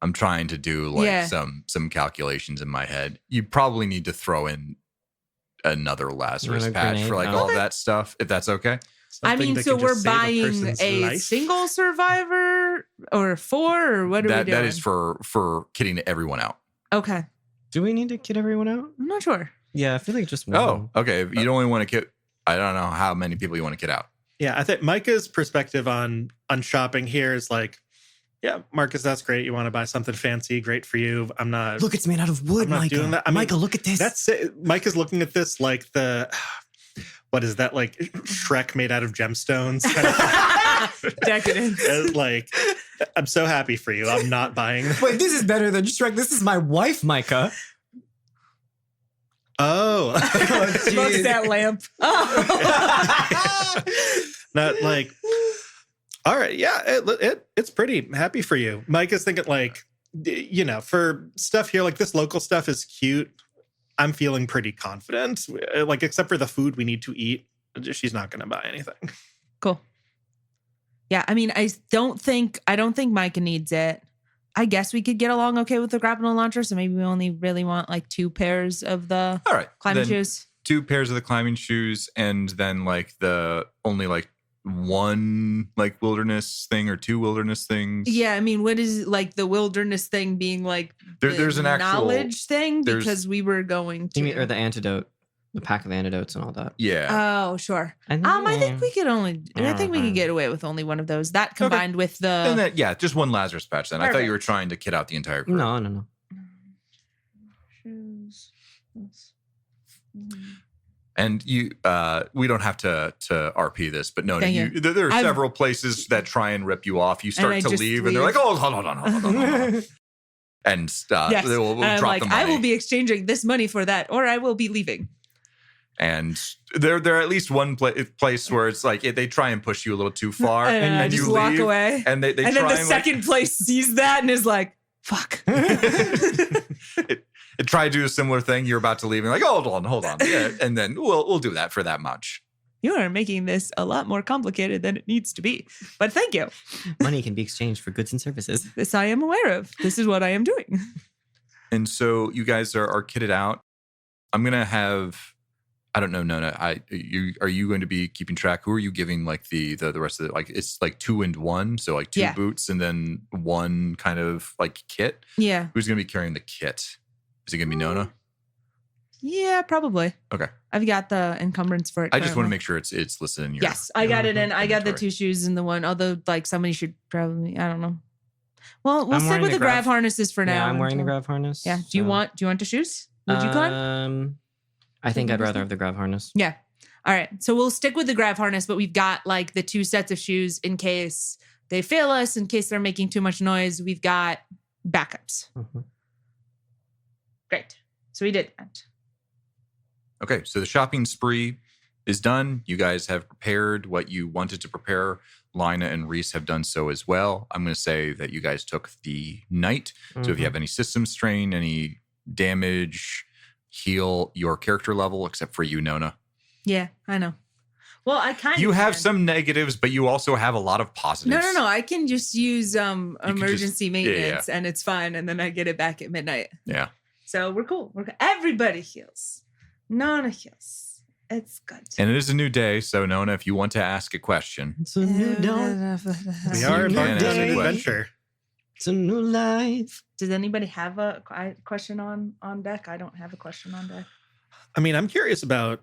I'm trying to do like Yeah. some calculations in my head. You probably need to throw in another Lazarus Another patch grenade? for like Oh. all that stuff, if that's okay. I Something mean, that so can we're just save buying person's a life. single survivor or 4 or what are we doing? That is for kitting everyone out. Okay. Do we need to kid everyone out? I'm not sure. Yeah, I feel like just one. Oh, okay. If you don't only want to kid, I don't know how many people you want to kid out. Yeah, I think Micah's perspective on shopping here is like, yeah, Marcus, that's great. You want to buy something fancy, great for you. I'm not. Look, it's made out of wood, I'm not Micah. doing that. I mean, Micah, look at this. That's it. Micah's looking at this like what is that, like Shrek made out of gemstones? Decadence. Like, I'm so happy for you. I'm not buying. Wait, this is better than Shrek. This is my wife, Micah. Oh, What's that lamp? Not like. All right, yeah, it's pretty happy for you. Micah's thinking like, for stuff here, like this local stuff is cute. I'm feeling pretty confident. Like, except for the food we need to eat, she's not going to buy anything. Cool. Yeah, I mean, I don't think Micah needs it. I guess we could get along okay with the grapple launcher, so maybe we only really want like 2 pairs of the All right, climbing shoes. 2 pairs of the climbing shoes, and then like the only like 1 like wilderness thing or 2 wilderness things. Yeah, I mean, what is like the wilderness thing being like there's an actual knowledge thing because we were going to. You mean, or the antidote, the pack of antidotes and all that. Yeah. Oh, sure. I think we could get away with only 1 of those. That combined with the and then, just 1 Lazarus patch. Then I thought you were trying to kid out the entire group. No. shoes. And you, we don't have to RP this, but no, Thank you. there are several places that try and rip you off. You start to leave, and they're like, "Oh, hold on." And yes. they will drop like, the money. I will be exchanging this money for that, or I will be leaving. And there at least one place where it's like they try and push you a little too far, and just you walk leave, away. and they and try then the second place sees that and is like, "Fuck." It tried to do a similar thing. You're about to leave, and like, hold on, yeah, and then we'll do that for that much. You are making this a lot more complicated than it needs to be, but thank you. Money can be exchanged for goods and services. This I am aware of. This is what I am doing. And so you guys are kitted out. I'm gonna have. I don't know, Nona. Are you going to be keeping track? Who are you giving like the rest of it? Like it's like 2 and 1, so like 2 boots and then 1 kind of like kit. Yeah. Who's going to be carrying the kit? Is it going to be Nona? Yeah, probably. Okay. I've got the encumbrance for it. I just want to make sure it's listed in your. Yes, I got it in. I got the inventory. 2 shoes and the 1. Although, like, somebody should probably. I don't know. Well, we'll stick with the grav harnesses for now. Yeah, I'm wearing the grav harness. Yeah. Do you want the shoes? Would you climb? I think I'd rather have the grav harness. Yeah. All right. So we'll stick with the grav harness, but we've got like the 2 sets of shoes in case they fail us, in case they're making too much noise. We've got backups. Mm-hmm. Great. So we did that. Okay, so the shopping spree is done. You guys have prepared what you wanted to prepare. Lina and Reese have done so as well. I'm going to say that you guys took the night. So if you have any system strain, any damage, heal your character level, except for you, Nona. Yeah, I know. Well, I kind of. You have some negatives, but you also have a lot of positives. No. I can just use emergency maintenance, and it's fine. And then I get it back at midnight. Yeah. So we're cool. Everybody heals. Nona heals. It's good. And it is a new day, so Nona, if you want to ask a question, It's a new dawn. We are You can embarked on ask an a question. adventure. It's a new life. Does anybody have a question on deck? I don't have a question on deck. I mean, I'm curious about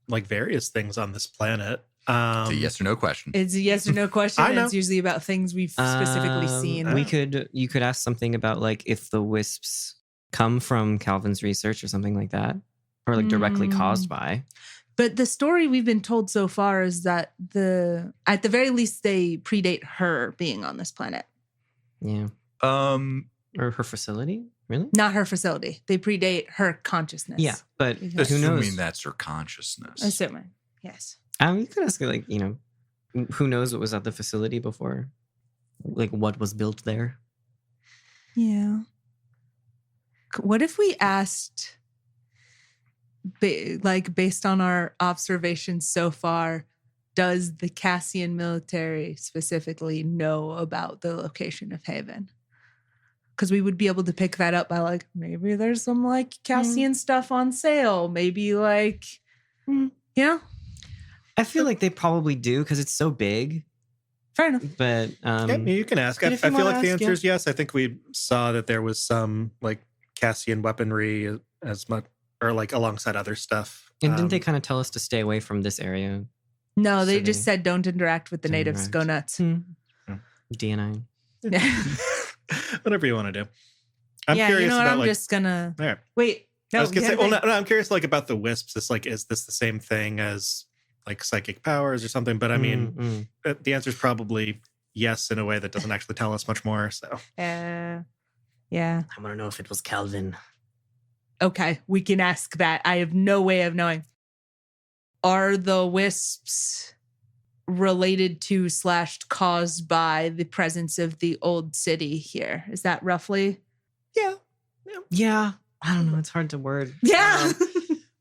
like various things on this planet. it's a yes or no question. It's a yes or no question. I know. It's usually about things we've specifically seen. You could ask something about like if the wisps come from Calvin's research or something like that, or like directly caused by. But the story we've been told so far is that at the very least they predate her being on this planet. Yeah. Or her facility? Really? Not her facility. They predate her consciousness. Yeah, but who knows? Assuming that's her consciousness. Assuming, yes. You could ask like, who knows what was at the facility before, like what was built there. Yeah. What if we asked, based on our observations so far, does the Cassian military specifically know about the location of Haven? Because we would be able to pick that up by like, maybe there's some like Cassian stuff on sale. Maybe like, I feel like they probably do because it's so big. Fair enough. But Yeah, you can ask. I if you feel wanna like the ask, answer is yes. I think we saw that there was some like Cassian weaponry as much, or like alongside other stuff. and didn't they kind of tell us to stay away from this area? No, they So just they said don't interact with the don't natives. interact. Go nuts. DNI. Yeah. Whatever you want to do. I'm yeah, curious you know what? about I'm like. just gonna All right. wait. No, I was gonna you say. had Well, a no, I'm curious like about the wisps. It's like, is this the same thing as like psychic powers or something? But I mean, the answer is probably yes in a way that doesn't actually tell us much more. So yeah. I want to know if it was Calvin. Okay, we can ask that. I have no way of knowing. Are the wisps related to / caused by the presence of the old city here? Is that roughly? Yeah. I don't know. It's hard to word. Yeah.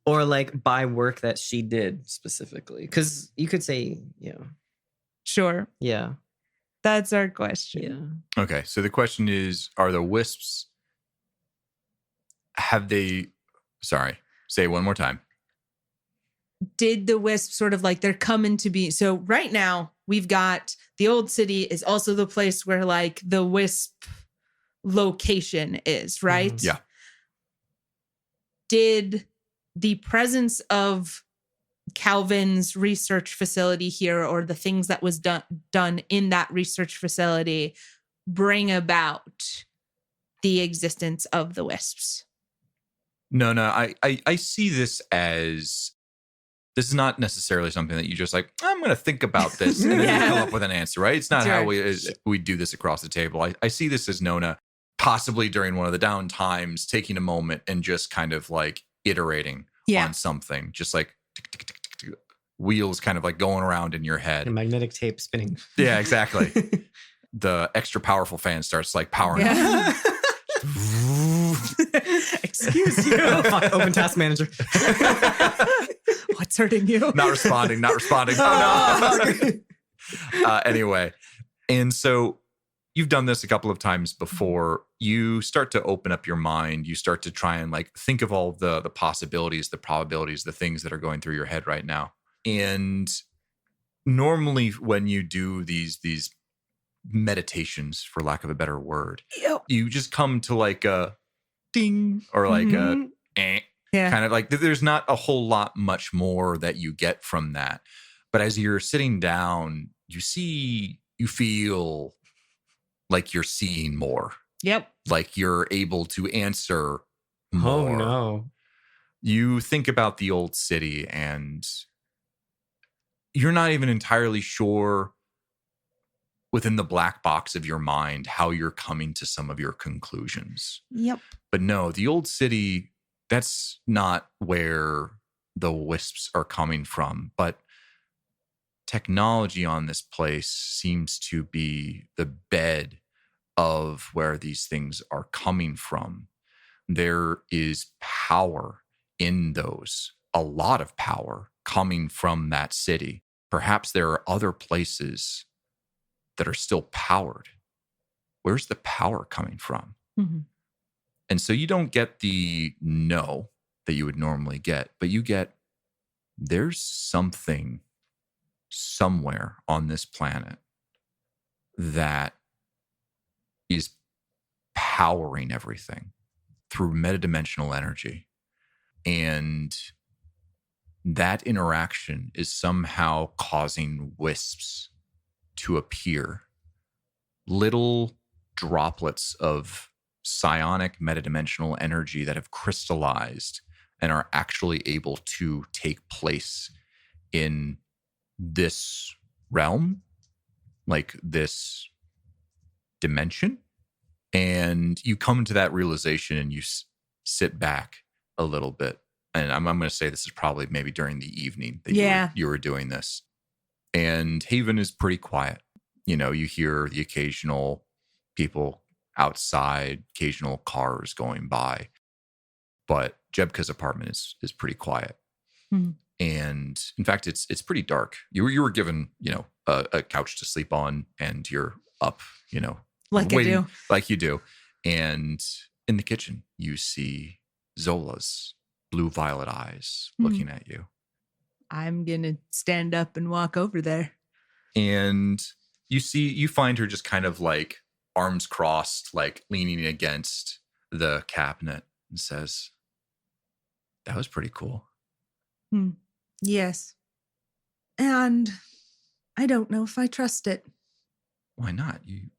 Or like by work that she did specifically. Because you could say, Sure. yeah. That's our question. Yeah. Okay, so the question is, are the wisps, sorry, say it one more time. Did the wisp sort of like they're coming to be? So right now we've got the old city is also the place where like the wisp location is, right? Mhm. Yeah. Did the presence of Calvin's research facility here, or the things that was done in that research facility, bring about the existence of the wisps? No, I see this as, this is not necessarily something that you just like, I'm going to think about this and then Yeah. you come up with an answer, right? It's not Sure. how we do this across the table. I see this as Nona possibly during one of the down times taking a moment and just kind of like iterating on something, just like tick, tick, tick, tick, tick, wheels kind of like going around in your head. And magnetic tape spinning. Yeah, exactly. The extra powerful fan starts like powering up. Yeah. Excuse you. Oh, fuck. Open task manager. What's hurting you? Not responding. Oh, no. Anyway, and so you've done this a couple of times before. You start to open up your mind. You start to try and like think of all the possibilities, the probabilities, the things that are going through your head right now. And normally when you do these meditations, for lack of a better word, you just come to like a ding or like a kind of like, there's not a whole lot much more that you get from that. But as you're sitting down, you feel like you're seeing more. Yep. Like you're able to answer more. Oh, no. You think about the old city and you're not even entirely sure within the black box of your mind how you're coming to some of your conclusions. Yep. But no, the old city, that's not where the wisps are coming from. But technology on this place seems to be the bed of where these things are coming from. There is power in those, a lot of power coming from that city. Perhaps there are other places that are still powered. Where's the power coming from? Mm-hmm. And so you don't get the no that you would normally get, but you get, there's something somewhere on this planet that is powering everything through metadimensional energy. And that interaction is somehow causing wisps to appear. Little droplets of psionic metadimensional energy that have crystallized and are actually able to take place in this realm, like this dimension. And you come to that realization and you sit back a little bit. And I'm going to say this is probably maybe during the evening that you were doing this. And Haven is pretty quiet. You know, you hear the occasional people outside, occasional cars going by. But Jebka's apartment is pretty quiet. Mm-hmm. And in fact, it's pretty dark. You were given, a couch to sleep on, and you're up, like waiting, like you do. And in the kitchen, you see Zola's blue-violet eyes looking at you. I'm going to stand up and walk over there. And You find her just kind of like arms crossed, like leaning against the cabinet, and says, "That was pretty cool." Yes. And I don't know if I trust it. Why not? You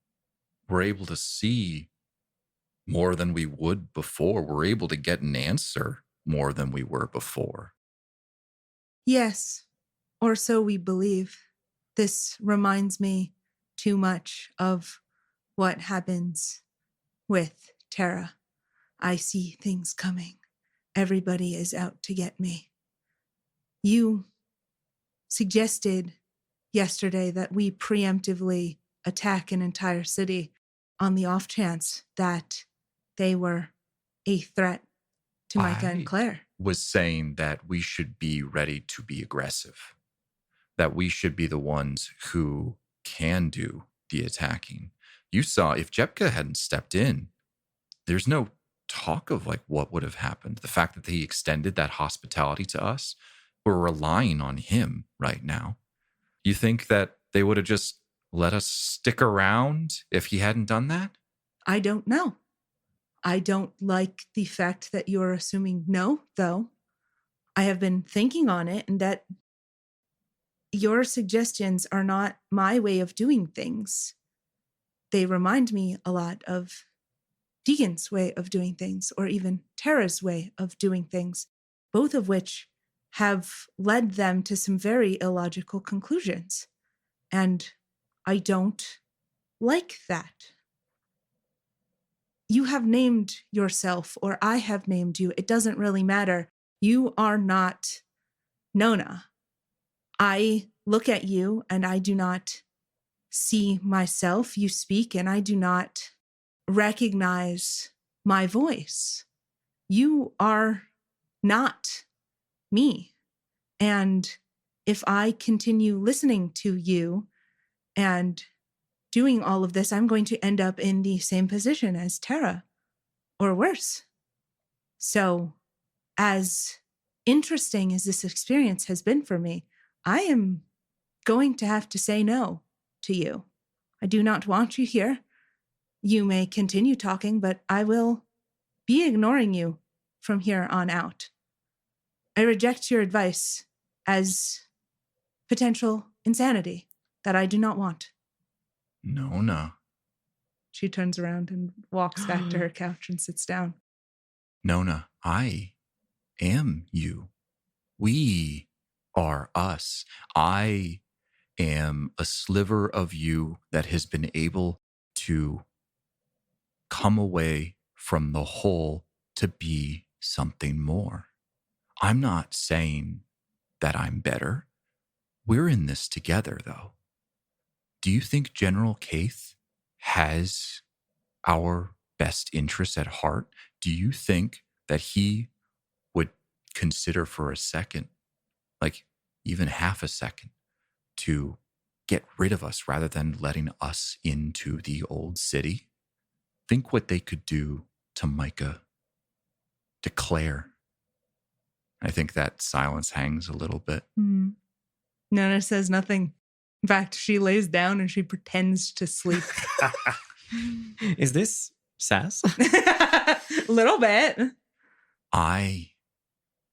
were able to see more than we would before. We're able to get an answer more than we were before. Yes, or so we believe. This reminds me too much of what happens with Tara. I see things coming. Everybody is out to get me. You suggested yesterday that we preemptively attack an entire city on the off chance that they were a threat to Micah and Claire. Was saying that we should be ready to be aggressive, that we should be the ones who can do the attacking. You saw if Jepka hadn't stepped in, there's no talk of like what would have happened. The fact that he extended that hospitality to us, we're relying on him right now. You think that they would have just let us stick around if he hadn't done that? I don't know. I don't like the fact that you're assuming no, though. I have been thinking on it, and that your suggestions are not my way of doing things. They remind me a lot of Deegan's way of doing things, or even Tara's way of doing things, both of which have led them to some very illogical conclusions. And I don't like that. You have named yourself, or I have named you. It doesn't really matter. You are not Nona. I look at you and I do not see myself. You speak and I do not recognize my voice. You are not me. And if I continue listening to you and doing all of this, I'm going to end up in the same position as Tara, or worse. So, as interesting as this experience has been for me, I am going to have to say no to you. I do not want you here. You may continue talking, but I will be ignoring you from here on out. I reject your advice as potential insanity that I do not want. Nona. She turns around and walks back to her couch and sits down. Nona, I am you. We are us. I am a sliver of you that has been able to come away from the whole to be something more. I'm not saying that I'm better. We're in this together, though. Do you think General Kaith has our best interests at heart? Do you think that he would consider for a second, like even half a second, to get rid of us rather than letting us into the old city? Think what they could do to Micah, to Claire. I think that silence hangs a little bit. Nona says nothing. In fact, she lays down and she pretends to sleep. Is this sass? A little bit. I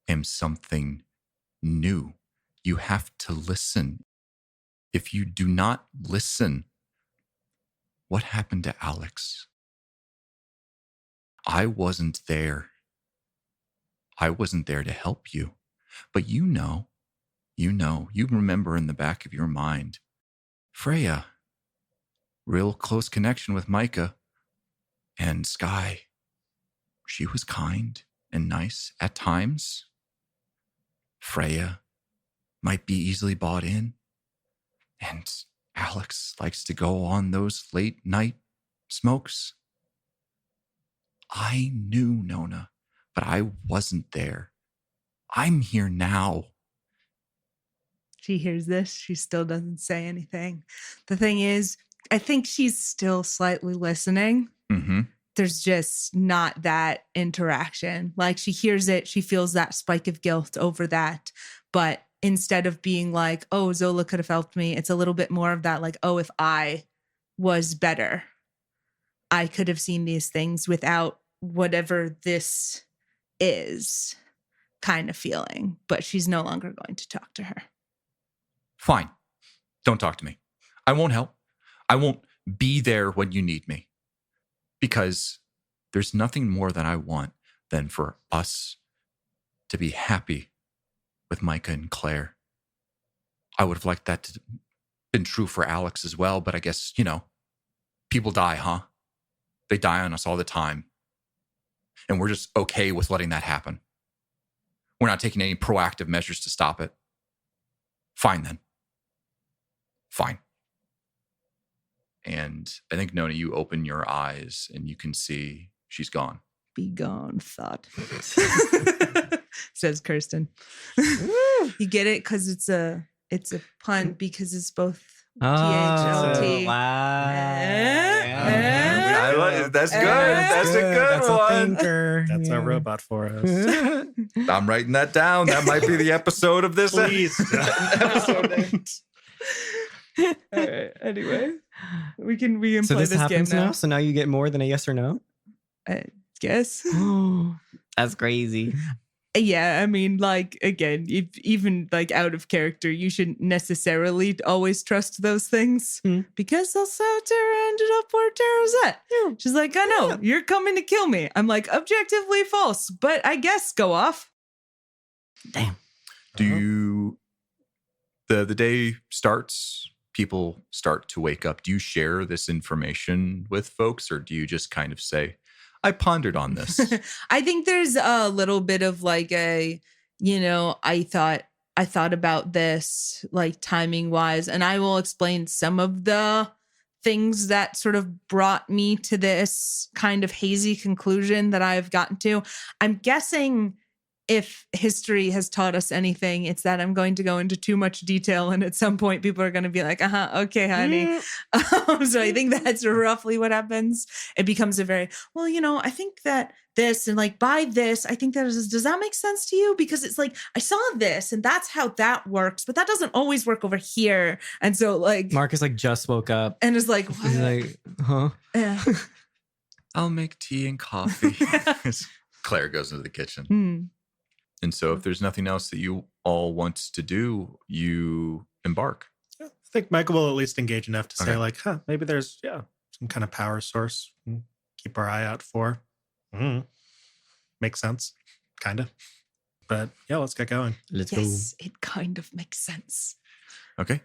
am something new. You have to listen. If you do not listen, what happened to Alex? I wasn't there. I wasn't there to help you. But you remember in the back of your mind, Freya, real close connection with Micah, and Sky. She was kind and nice at times. Freya might be easily bought in. And Alex likes to go on those late night smokes. I knew Nona, but I wasn't there. I'm here now. She hears this. She still doesn't say anything. The thing is, I think she's still slightly listening. Mm-hmm. There's just not that interaction. Like, she hears it. She feels that spike of guilt over that. But instead of being like, oh, Zola could have helped me. It's a little bit more of that, like, oh, if I was better, I could have seen these things without whatever this is kind of feeling. But she's no longer going to talk to her. Fine. Don't talk to me. I won't help. I won't be there when you need me. Because there's nothing more that I want than for us to be happy with Micah and Claire. I would have liked that to been true for Alex as well, but I guess, people die, huh? They die on us all the time. And we're just okay with letting that happen. We're not taking any proactive measures to stop it. Fine then. Fine. And I think, Nona, you open your eyes and you can see she's gone. Begone, thought. Says Kirsten. You get it? Because it's a pun because it's both THLT. Wow. That's good. That's a good That's one. A thinker. That's our robot for us. I'm writing that down. That might be the episode of this. Please. Episode name. All right. Anyway, we can So play this this game happens now. now. So now you get more than a yes or no. I guess. That's crazy. Yeah, I mean, like, again, if even like out of character, you shouldn't necessarily always trust those things because that's how Tara ended up where Tara's at. Yeah. She's like, I know, you're coming to kill me. I'm like, objectively false, but I guess go off. Damn. Do you, the day starts, people start to wake up. Do you share this information with folks, or do you just kind of say, I pondered on this? I think there's a little bit of like I thought about this, like timing wise, and I will explain some of the things that sort of brought me to this kind of hazy conclusion that I've gotten to. I'm guessing if history has taught us anything, it's that I'm going to go into too much detail. And at some point, people are going to be like, okay, honey. So I think that's roughly what happens. It becomes a very, I think that this and like by this, I think that does that make sense to you? Because it's like, I saw this and that's how that works, but that doesn't always work over here. And so like. Marcus like just woke up. And is like, what? He's like, huh? Yeah. I'll make tea and coffee. Claire goes into the kitchen. And so if there's nothing else that you all want to do, you embark. I think Michael will at least engage enough to say Okay. like, maybe there's, some kind of power source we can keep our eye out for. Makes sense. Kind of. But yeah, let's get going. Let's Yes, it kind of makes sense. Okay.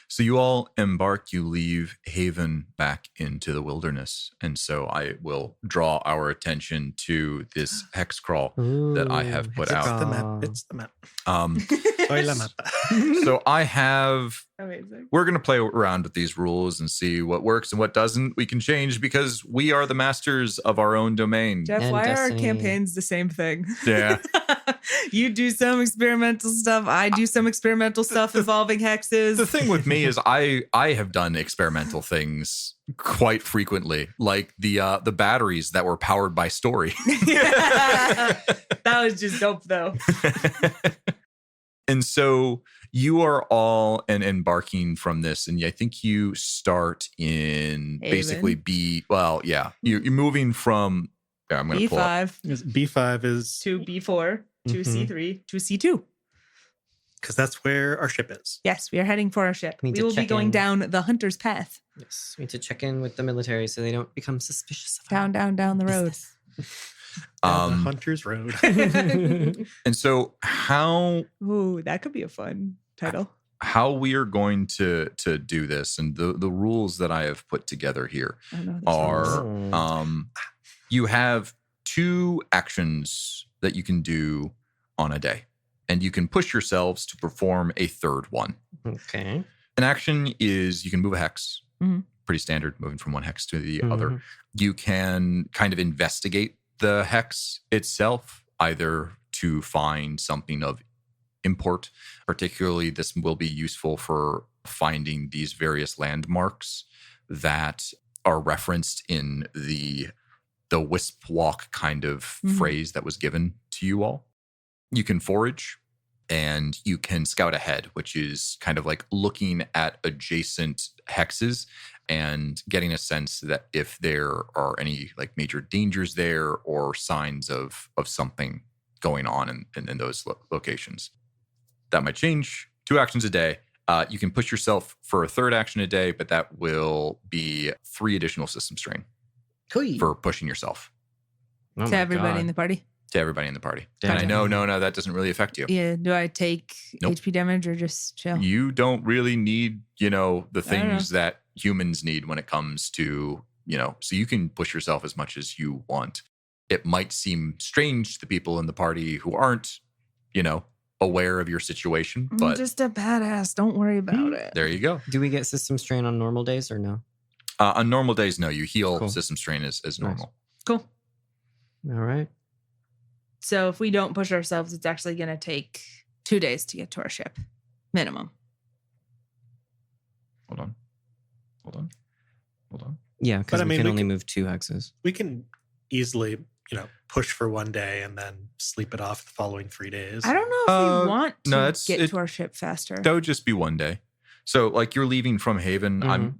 So you all embark, you leave Haven back into the wilderness. And so I will draw our attention to this hexcrawl go. that I have put It's out. the map. It's the map. Um, Soy la mapa. so I have, Amazing. we're going to play around with these rules and see what works and what doesn't. We can change because we are the masters of our own domain. Jeff, And why are our Destiny. campaigns the same thing? Yeah. You do some experimental stuff. I do some experimental stuff involving hexes. The thing with me is I have done experimental things quite frequently, like the batteries that were powered by story. That was just dope, though. And so you are all embarking from this, and I think you start in Haven. basically you're moving from. I'm going to pull up. B5 B5 is to B4 to Mhm. C3 to C2. because that's where our ship is. Yes, we are heading for our ship. Need We to will be check going in. down the hunter's path. Yes, we need to check in with the military so they don't become suspicious of Down the road. Down the Hunter's Road. And so how Ooh, that could be a fun title. we are going to do this, and the rules that I have put together here I don't know this are one. you have 2 actions that you can do on a day, and you can push yourselves to perform a third one. Okay. An action is you can move a hex. Mhm. Pretty standard, moving from one hex to the Mhm. other. You can kind of investigate the hex itself, either to find something of import. Particularly, this will be useful for finding these various landmarks that are referenced in the Wisp Walk kind of Mhm. phrase that was given to you all. You can forage, and you can scout ahead, which is kind of like looking at adjacent hexes and getting a sense that if there are any like major dangers there or signs of something going on in those locations. That might change. 2 actions a day. You can push yourself for a 3rd action a day, but that will be 3 additional system strain for pushing yourself. Oh To everybody in the party? To everybody in the party. Damn. And I know, Nona, that doesn't really affect you. Yeah. Do I take Nope. HP damage or just chill? You don't really need, the don't things that humans need when it comes to, so you can push yourself as much as you want. It might seem strange to people in the party who aren't, aware of your situation, I'm but just a badass. Don't worry about it. there you go. Do we get system strain on normal days or no? On normal days, no, you heal Cool. system strain as normal. Cool. All right. So if we don't push ourselves, it's actually going to take 2 days to get to our ship. Minimum. Hold on. Yeah, But because I we mean, can we only can- move 2 hexes. We can easily, push for 1 day and then sleep it off the following 3 days. I don't know if we want to no, get to our ship faster. That would just be 1 day. So like you're leaving from Haven. Mhm.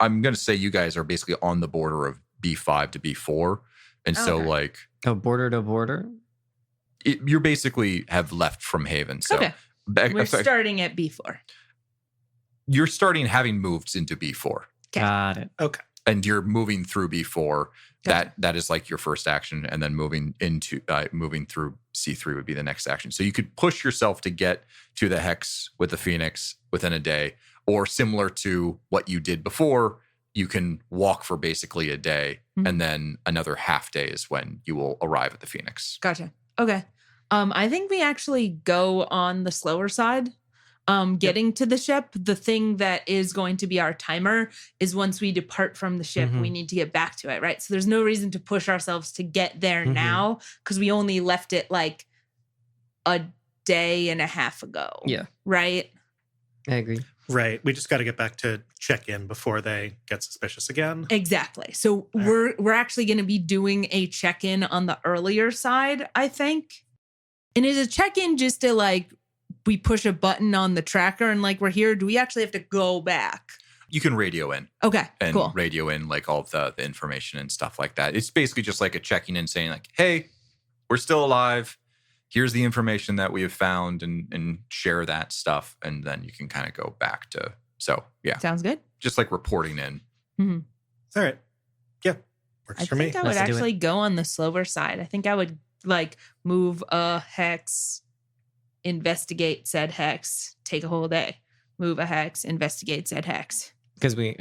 I'm going to say you guys are basically on the border of B5 to B4. And so Okay. like Oh, border to border? you're basically have left from Haven. So Okay. We're starting at B4. you're starting having moved into B4 Okay. Got it. Okay. and you're moving through B4. Gotcha. That is like your first action. And then moving through C3 would be the next action. So you could push yourself to get to the hex with the Phoenix within a day, or similar to what you did before, you can walk for basically a day, and then another half day is when you will arrive at the Phoenix. Gotcha. Okay. I think we actually go on the slower side. Getting to the ship, the thing that is going to be our timer is once we depart from the ship, we need to get back to it, right? So there's no reason to push ourselves to get there now because we only left it like a day and a half ago. Yeah. Right? I agree. Right. We just got to get back to check in before they get suspicious again. Exactly. So we're actually going to be doing a check-in on the earlier side, I think. And is a check-in just to like we push a button on the tracker and like we're here? Do we actually have to go back? You can radio in Okay, and cool. radio in like all of the information and stuff like that. It's basically just like a checking in saying like, hey, we're still alive. Here's the information that we have found and share that stuff. And then you can kind of go back to, so yeah, Sounds good. just like reporting in. All right. Yeah. Works I for me. think I would Let's do it. actually go on the slower side. I think I would like move a hex, investigate said hex, take a whole day. Move a hex, investigate said hex. Because we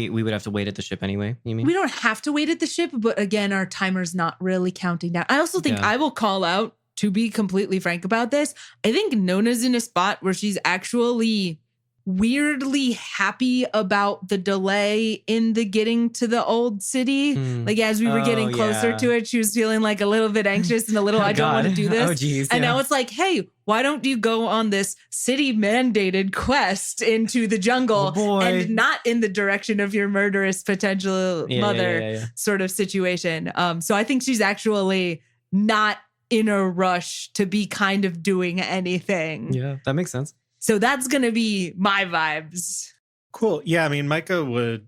would have to wait at the ship anyway, you mean? We don't have to wait at the ship, but again, our timer's not really counting down. I also think Yeah. I will call out, to be completely frank about this, I think Nona's in a spot where she's actually weirdly happy about the delay in the getting to the old city. Like as we were getting closer to it, she was feeling like a little bit anxious and a little, I don't want to do this. Oh, geez. And now it's like, hey, why don't you go on this city mandated quest into the jungle Oh, boy. and not in the direction of your murderous potential mother sort of situation. So I think she's actually not in a rush to be kind of doing anything. Yeah, that makes sense. So that's going to be my vibes. Cool. Yeah. I mean, Micah would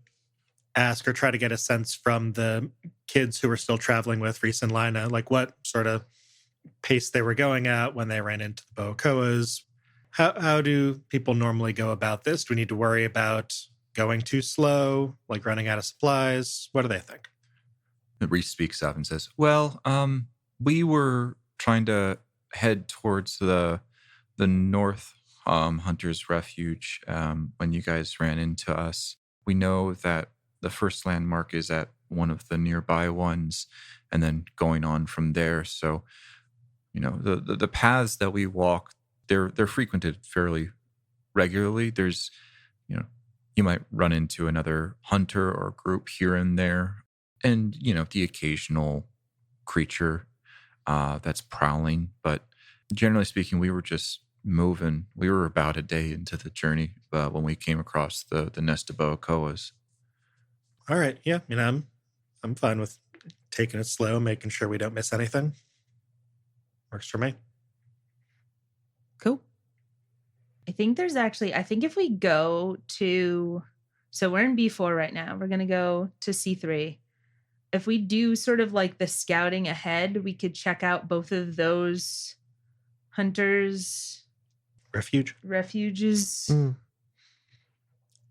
ask or try to get a sense from the kids who were still traveling with Reese and Lina, like what sort of pace they were going at when they ran into the Boakoas. How do people normally go about this? Do we need to worry about going too slow, like running out of supplies? What do they think? Reese speaks up and says, well, we were trying to head towards the north Hunter's Refuge when you guys ran into us. We know that the first landmark is at one of the nearby ones and then going on from there. So, the paths that we walk, they're frequented fairly regularly. There's, you might run into another hunter or group here and there. And, the occasional creature that's prowling. But generally speaking, we were just moving. We were about a day into the journey when we came across the nest of Boakoas. All right. Yeah. I'm fine with taking it slow, making sure we don't miss anything. Works for me. Cool. I think if we go to, so we're in B4 right now. We're going to go to C3. If we do sort of like the scouting ahead, we could check out both of those hunters' refuges.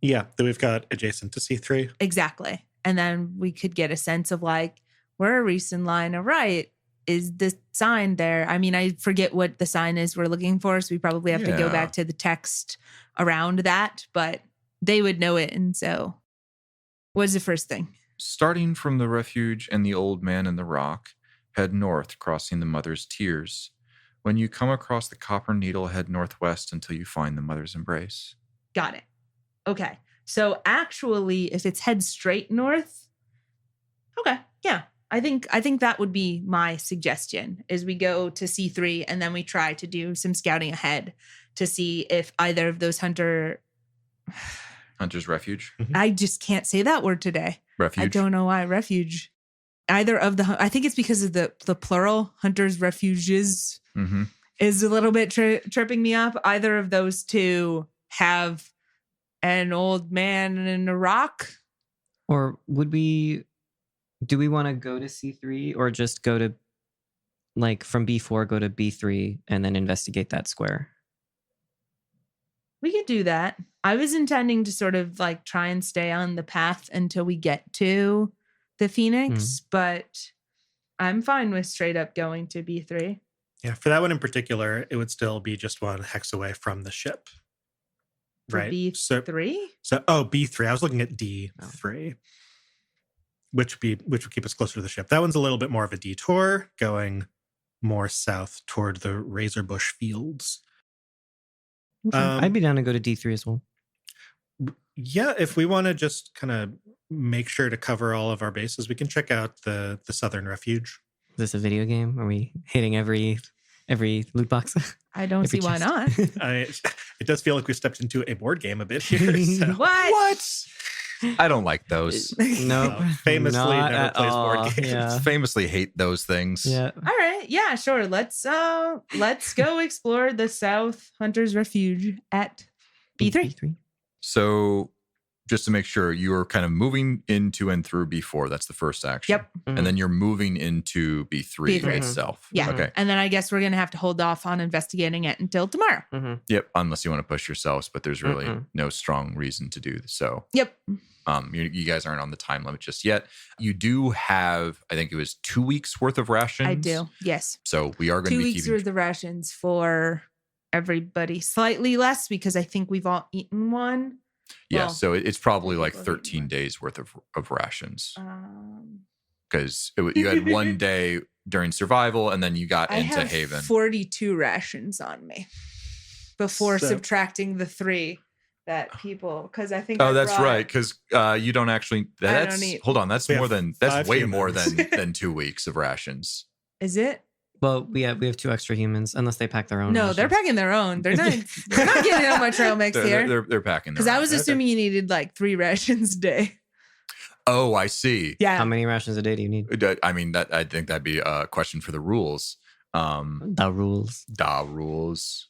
Yeah, that we've got adjacent to C3. Exactly. And then we could get a sense of like, we're a recent line of right. Is the sign there? I mean, I forget what the sign is we're looking for, so we probably have to go back to the text around that, but they would know it. And so, what's the first thing? Starting from the refuge and the old man in the rock, head north, crossing the mother's tears. When you come across the copper needle, head northwest until you find the mother's embrace. Got it. Okay. So actually, if it's head straight north, okay, yeah. I think that would be my suggestion is we go to C3 and then we try to do some scouting ahead to see if either of those hunter's refuge. I just can't say that word today. Refuge. I don't know why. Refuge. Either of the, I think it's because of the plural, hunters' refuges is a little bit tripping me up. Either of those two have an old man in a rock. Or do we want to go to C3 or just go to, like, from B4, go to B3 and then investigate that square? We could do that. I was intending to sort of like try and stay on the path until we get to the Phoenix, but I'm fine with straight up going to B3. Yeah, for that one in particular, it would still be just one hex away from the ship. For right. B3? B3. I was looking at D3. Which would keep us closer to the ship. That one's a little bit more of a detour, going more south toward the Razorbush Fields. I'd be down to go to D3 as well. Yeah, if we want to just kind of make sure to cover all of our bases, we can check out the Southern Refuge. Is this a video game? Are we hitting every loot box? I don't see why not. It does feel like we stepped into a board game a bit here. So. What? I don't like those. No, famously not never plays board games. Yeah. Famously hate those things. Yeah. All right. Yeah, sure. Let's go explore the South Hunters Refuge at B3. So just to make sure, you're kind of moving into and through B4. That's the first action. Yep. And then you're moving into B3 itself. Yeah. Okay. And then I guess we're going to have to hold off on investigating it until tomorrow. Yep. Unless you want to push yourselves, but there's really no strong reason to do so. Yep. You guys aren't on the time limit just yet. You do have, I think it was 2 weeks worth of rations. I do. Yes. So we are going to be 2 weeks keeping worth of rations for everybody. Slightly less because I think we've all eaten one. Yeah, Well, so it's probably like 13 days worth of rations. Because you had 1 day during survival and then you got into Haven. 42 rations on me before subtracting the 3 that people, because I think that's right, because you don't actually, that's, hold on, that's way more than 2 weeks of rations. Is it? Well, we have 2 extra humans, unless they pack their own. No, rations. they're packing their own. They're not getting on my trail mix here. They're packing their Because own. I was assuming you needed like 3 rations a day. Oh, I see. Yeah. How many rations a day do you need? I mean, I think that'd be a question for the rules. The rules. Da rules.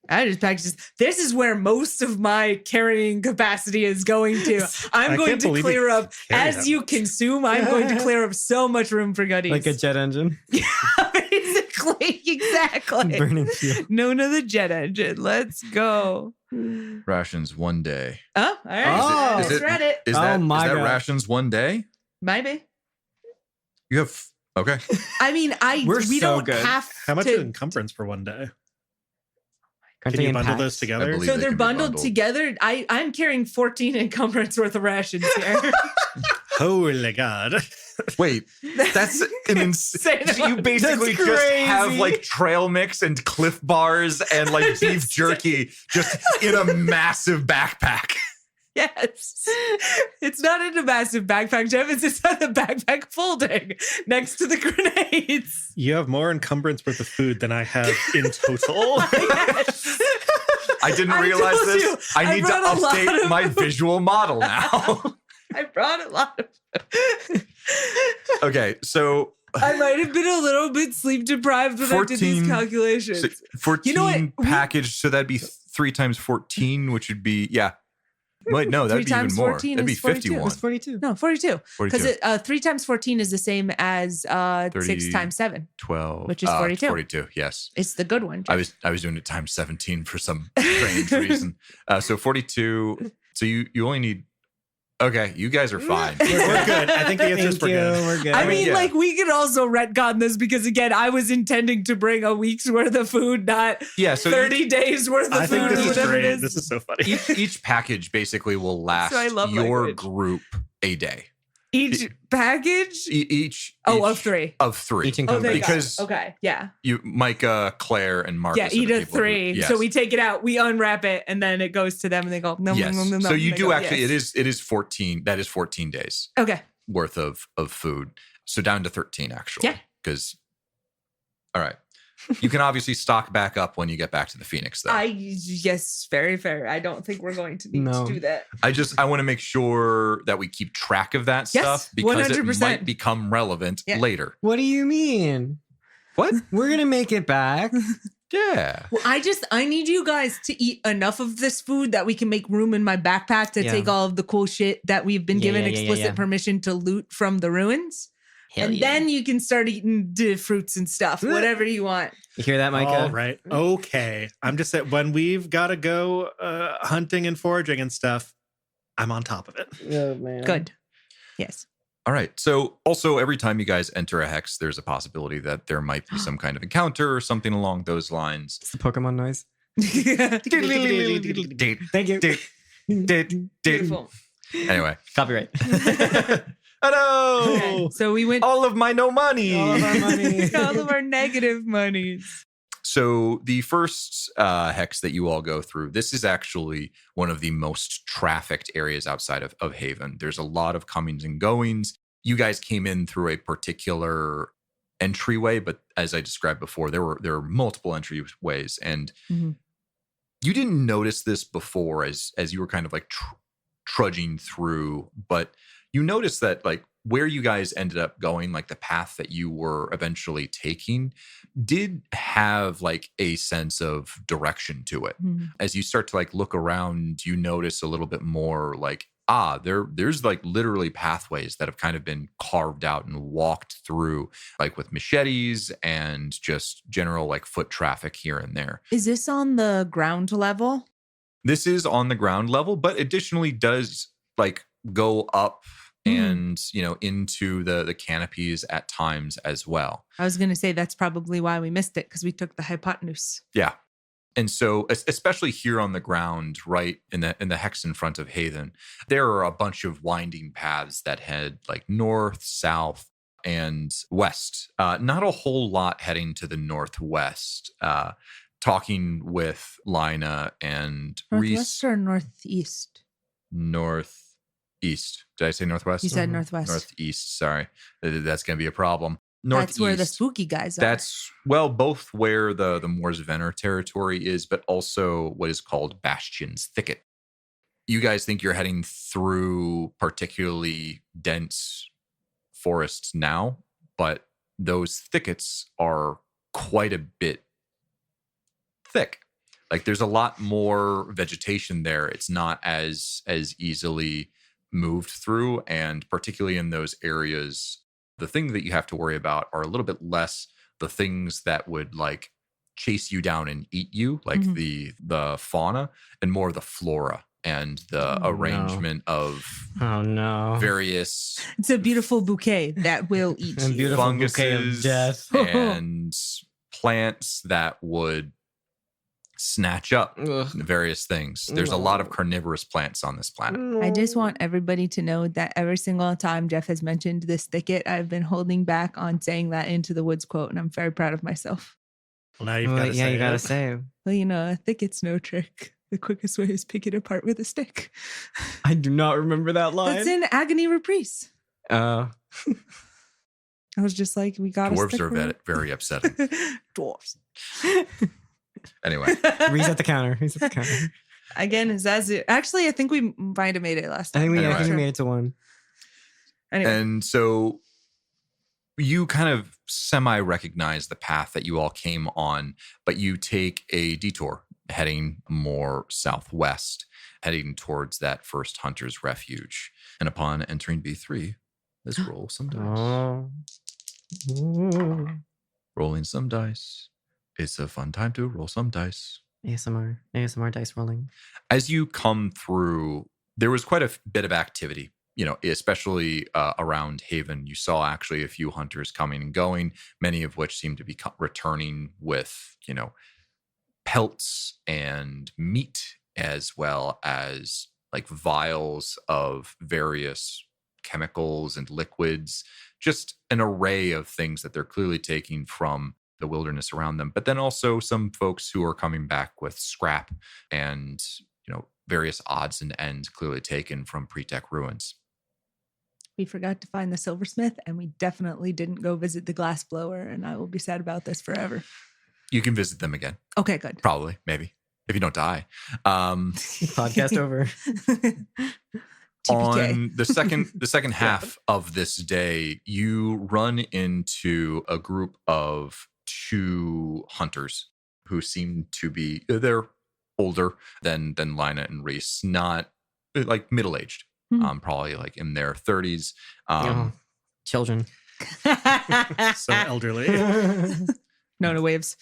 I just packed this is where most of my carrying capacity is going to. I'm going to clear up as you consume. I'm going to clear up so much room for goodies. Like a jet engine. Yeah, basically, exactly. Burning fuel. Nona the jet engine. Let's go. Rations 1 day. Oh, all right. Is it read it. Is that God. rations 1 day? Maybe. You have okay. I mean, we so don't good. have How much to, is encumbrance for 1 day? Aren't Can they you in bundle packs? those together? believe so they they're can be bundled bundled. together. I'm carrying 14 encumbrance worth of rations here. Holy God. Wait, that's an insane. You basically That's just crazy. have like trail mix and Cliff Bars and like beef jerky just in a massive backpack. Yes. It's not in a massive backpack, Jeff. It's inside the backpack folding next to the grenades. You have more encumbrance worth of food than I have in total. Yes. I didn't realize told this. you, I need to brought a lot update of my food. visual model now. I brought a lot of Okay, so I might have been a little bit sleep deprived when I did these 14 calculations. 14 You know what? package, so that'd be 3 times 14, which would be Wait, no, that'd 3 be even times more. 14 That'd be is 42. 51. It's 42. No, 42. 42. Because 3 times 14 is the same as 6 30. times 7. 12, which is 42. 42, yes. It's the good one. I was doing it times 17 for some strange reason. So 42. So you only need. Okay, you guys are fine. We're good. I think the answer is Thank we're you. good. We're good. I mean, yeah. like, we could also retcon this because, again, I was intending to bring a week's worth of food, not Yeah, so 30 days worth of I food think or this is whatever it great. is. This is so funny. each package basically will last So I love your language. group a day. Each package? Each Of 3. of 3. Each Oh, income they base. got Because it. Okay, yeah. you, Micah, Claire, and Marcus. Yeah, are the eat a people who- 3. yes. So we take it out, we unwrap it, and then it goes to them, and they go, no, Yes. no, no, no. So you They do go, actually. yes. It is 14. That is 14 days Okay. worth of food. So down to 13 actually. Yeah. Because. All right. You can obviously stock back up when you get back to the Phoenix, though. Yes, very fair. I don't think we're going to need No. to do that. I want to make sure that we keep track of that Yes, stuff because it 100%. might become relevant Yeah. later. What do you mean? What? We're gonna make it back. Yeah. Well, I need you guys to eat enough of this food that we can make room in my backpack to Yeah. take all of the cool shit that we've been Yeah, given yeah, yeah, explicit yeah. permission to loot from the ruins. And then you can start eating the fruits and stuff, whatever you want. You hear that, Micah? All right. Okay. I'm just saying, when we've got to go hunting and foraging and stuff, I'm on top of it. Oh, man. Good. Yes. All right. So also every time you guys enter a hex, there's a possibility that there might be some kind of encounter or something along those lines. It's the Pokemon noise. Anyway. Thank you. Beautiful. Copyright. Hello. Okay, so we went All of my no money. All of our money. all of our negative monies. So the first hex that you all go through, this is actually one of the most trafficked areas outside of Haven. There's a lot of comings and goings. You guys came in through a particular entryway, but as I described before, there were multiple entryways, and Mhm. you didn't notice this before as you were kind of like trudging through, but you noticed that like where you guys ended up going, like the path that you were eventually taking, did have like a sense of direction to it. Mhm. As you start to like look around, you notice a little bit more like, there's like literally pathways that have kind of been carved out and walked through, like with machetes and just general like foot traffic here and there. Is this on the ground level? This is on the ground level, but additionally does like go up and into the canopies at times as well. I was going to say that's probably why we missed it, because we took the hypotenuse. Yeah. And so especially here on the ground, right in the hex in front of Haven, there are a bunch of winding paths that head like north, south, and west. Not a whole lot heading to the northwest. Talking with Lina and Northwest or northeast? Northeast. Did I say northwest? You said northwest. Northeast. Sorry. That's going to be a problem. Northeast. That's where the spooky guys are. That's, well, both where the Moors Venner territory is, but also what is called Bastion's Thicket. You guys think you're heading through particularly dense forests now, but those thickets are quite a bit thick. Like there's a lot more vegetation there. It's not as easily moved through, and particularly in those areas, the thing that you have to worry about are a little bit less the things that would like chase you down and eat you, like the fauna, and more the flora and the arrangement of various It's a beautiful bouquet that will eat And you. beautiful bouquet of funguses death. and plants that would snatch up Ugh. various things. There's a lot of carnivorous plants on this planet. I just want everybody to know that every single time Jeff has mentioned this thicket, I've been holding back on saying that Into the Woods quote, and I'm very proud of myself. Well, now you've Well, got to say you gotta it. say. Well, a thicket's no trick. The quickest way is pick it apart with a stick. I do not remember that line. That's in Agony Reprise. Oh. I was just like, we got Dwarves are very upsetting. Dwarves. Anyway, Reset the counter. Reset the counter. Again, is as it actually, I think we might have made it last I time. think we Anyway. made it to 1. Anyway. and so You kind of semi-recognize the path that you all came on, but you take a detour heading more southwest, heading towards that first hunter's refuge. And upon entering B3, let's roll some dice. Ooh. Rolling some dice. It's a fun time to roll some dice. ASMR dice rolling. As you come through, there was quite a bit of activity, especially around Haven. You saw actually a few hunters coming and going, many of which seemed to be returning with, pelts and meat, as well as like vials of various chemicals and liquids, just an array of things that they're clearly taking from the wilderness around them. But then also some folks who are coming back with scrap and, various odds and ends clearly taken from pre-tech ruins. We forgot to find the silversmith, and we definitely didn't go visit the glass blower, and I will be sad about this forever. You can visit them again. Okay, good. Probably, maybe, if you don't die. Podcast over. On the second half of this day, you run into a group of 2 hunters who seem to be, they're older than Lina and Reese, not like middle-aged, probably like in their 30s. Children. So elderly. Nona waves.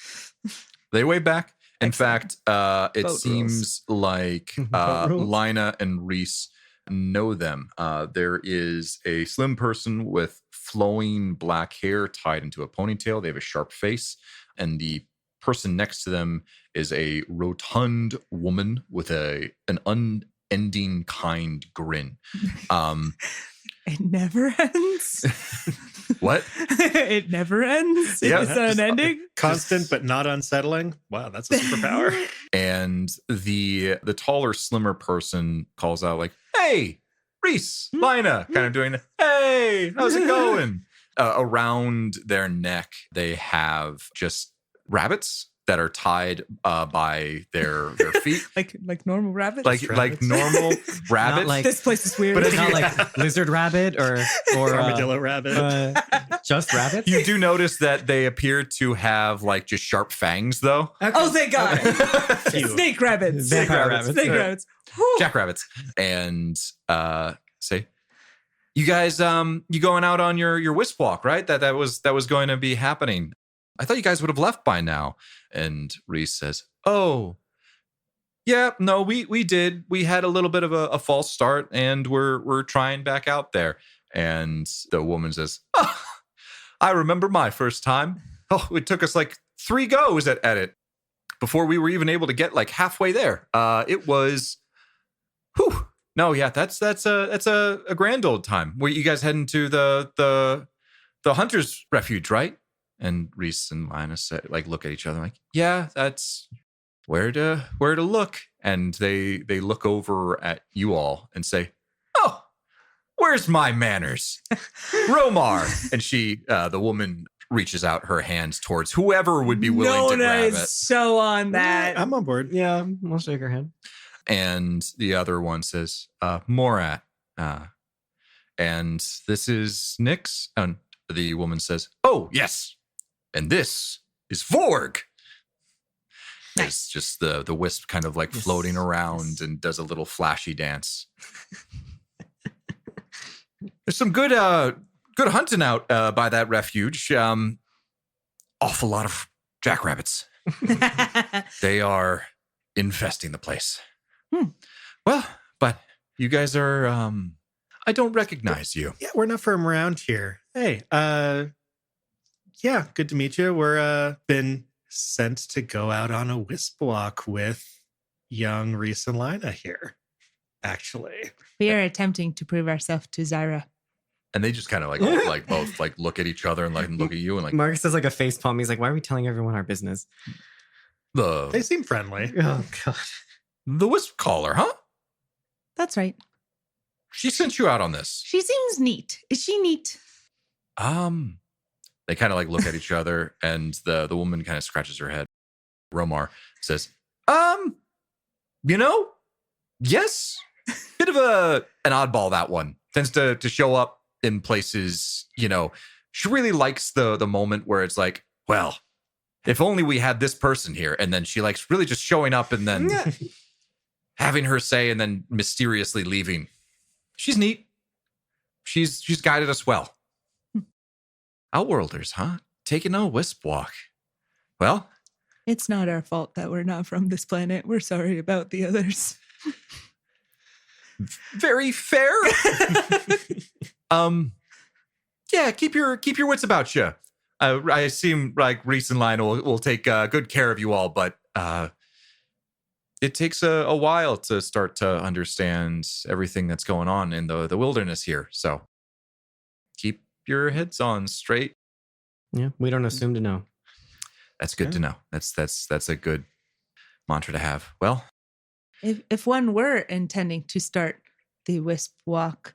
They wave back. In Excellent. fact, it Boat seems like Lina and Reese know them. There is a slim person with flowing black hair tied into a ponytail. They have a sharp face, and the person next to them is a rotund woman with an unending kind grin. It never ends. What? It never ends. Yeah. It's unending. Constant but not unsettling. Wow, that's a superpower. And the taller, slimmer person calls out like, "Hey, Reese, Lina," kind of doing, "Hey, how's it going?" Around their neck, they have just rabbits that are tied by their feet, like normal rabbits. like normal rabbits. like- This place is weird. But It's if not you- like lizard rabbit or Armadillo rabbit. just rabbits. You do notice that they appear to have like just sharp fangs, though. Oh, thank God. Phew. Snake rabbits. Vampire rabbits. Snake rabbits. Whew. Jackrabbits, and say, "You guys, you going out on your Wisp Walk, right? That was going to be happening. I thought you guys would have left by now." And Reese says, "Oh, yeah, no, we did. We had a little bit of a false start, and we're trying back out there." And the woman says, "Oh, I remember my first time. Oh, it took us like 3 goes at it before we were even able to get like halfway there. It was, whew. No, yeah, that's a grand old time. Were you guys heading to the hunter's refuge, right?" And Reese and Lina said, like, look at each other like, "Yeah, that's where to look." And they look over at you all and say, "Oh, where's my manners? Romar." And she, the woman, reaches out her hands towards whoever would be willing to Nona grab is it. so on that. I'm on board. Yeah, I'll shake her hand. And the other one says, "Morat." And this is Nyx. And the woman says, "Oh, yes. And this is Vorg." It's just the wisp kind of like Yes, floating around yes. and does a little flashy dance. There's some good hunting out by that refuge. Awful lot of jackrabbits. They are infesting the place. Well, but you guys are, I don't recognize you. Yeah, we're not from around here. Hey, yeah, good to meet you. We're been sent to go out on a Wisp Walk with young Reese and Lina here, actually. We are attempting to prove ourselves to Zyra. And they just kind of like both like look at each other and like look at you and like Marcus does like a face palm. He's like, "Why are we telling everyone our business?" They the seem friendly. Oh God. Wispcaller, huh? That's right. She sent you out on this. She seems neat. Is she neat? They kind of like look at each other, and the woman kind of scratches her head. Romar says, yes, bit of an oddball, that one. Tends to show up in places, she really likes the moment where it's like, well, if only we had this person here. And then she likes really just showing up and then having her say and then mysteriously leaving. She's neat. She's guided us well. Outworlders, huh? Taking a Wisp Walk. Well, It's not our fault that we're not from this planet. We're sorry about the others. very fair. Yeah, keep your wits about you. I assume like Reese and Lionel will take good care of you all, but it takes a while to start to understand everything that's going on in the wilderness here. So keep your heads on straight. Yeah, we don't assume to know. That's good to know. That's a good mantra to have. Well, If one were intending to start the Wisp Walk,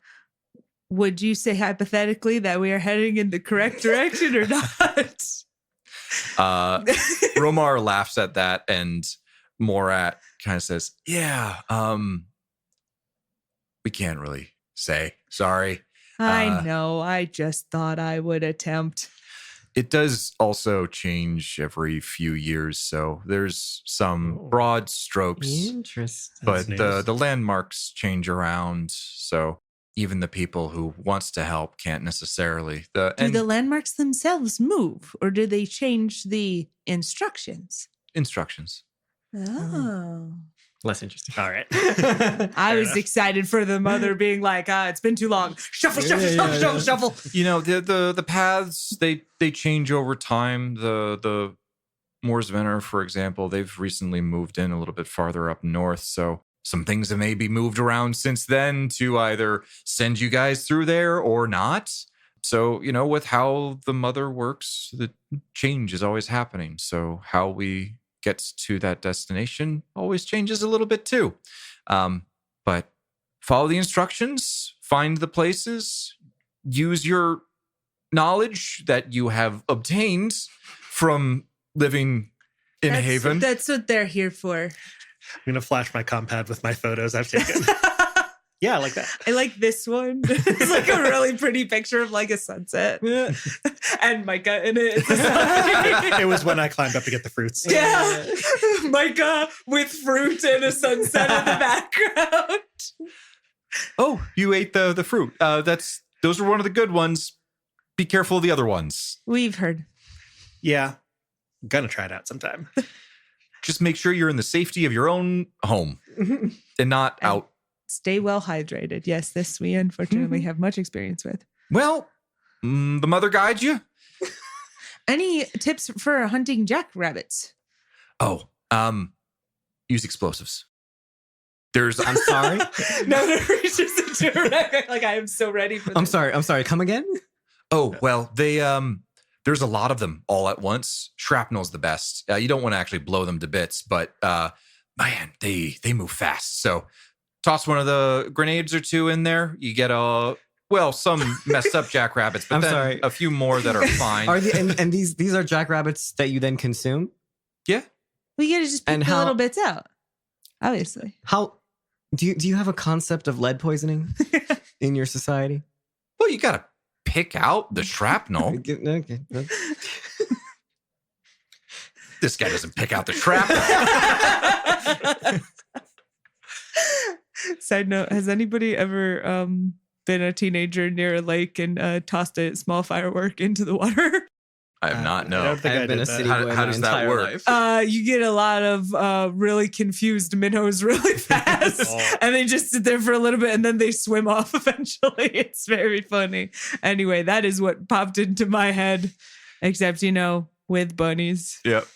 would you say hypothetically that we are heading in the correct direction or not? Romar laughs at that, and Morat kind of says, "Yeah, we can't really say. Sorry." I know. I just thought I would attempt. It does also change every few years, so there's some broad strokes, Interesting. but That's the landmarks change around. So even the people who wants to help can't necessarily. Do the landmarks themselves move, or do they change the instructions? instructions. Oh. Less interesting. All right. I was excited for the mother being like, it's been too long. Shuffle, shuffle. You know, the paths they change over time. The Moors Venner, for example, they've recently moved in a little bit farther up north, so some things have maybe moved around since then to either send you guys through there or not. So, you know, with how the mother works, the change is always happening. So how we get to that destination always changes a little bit too. But follow the instructions, find the places, use your knowledge that you have obtained from living in Haven. That's what they're here for. I'm going to flash my compad with my photos I've taken. Yeah, I like that. I like this one. It's like a really pretty picture of like a sunset and Micah in it. It was when I climbed up to get the fruits. Yeah. Micah with fruit and a sunset in the background. Oh, you ate the fruit. Those were one of the good ones. Be careful of the other ones. We've heard. Yeah, I'm going to try it out sometime. Just make sure you're in the safety of your own home and not out. Stay well hydrated. Yes, this we unfortunately have much experience with. Well, the mother guides you. Any tips for hunting jackrabbits? Oh, use explosives. I'm sorry. No, reaches into her neck like I am so ready for this. I'm sorry. Come again? Oh, well, they there's a lot of them all at once. Shrapnel's the best. You don't want to actually blow them to bits, but man, they move fast. So toss one of the grenades or two in there. You get some messed up jackrabbits, but I'm then sorry. a few more that are fine. Are and these are jackrabbits that you then consume? Yeah. We gotta just pick And the how- little bits out. Obviously. How do you have a concept of lead poisoning in your society? Well, you gotta pick out the shrapnel. Okay. This guy doesn't pick out the shrapnel. Side note, has anybody ever been a teenager near a lake and tossed a small firework into the water? I have not. I No. don't think I I've been did a that. city How- boy how my does that entire work? life. You get a lot of really confused minnows really fast, Oh. and they just sit there for a little bit, and then they swim off eventually. It's very funny. Anyway, that is what popped into my head, except, with bunnies. Yep.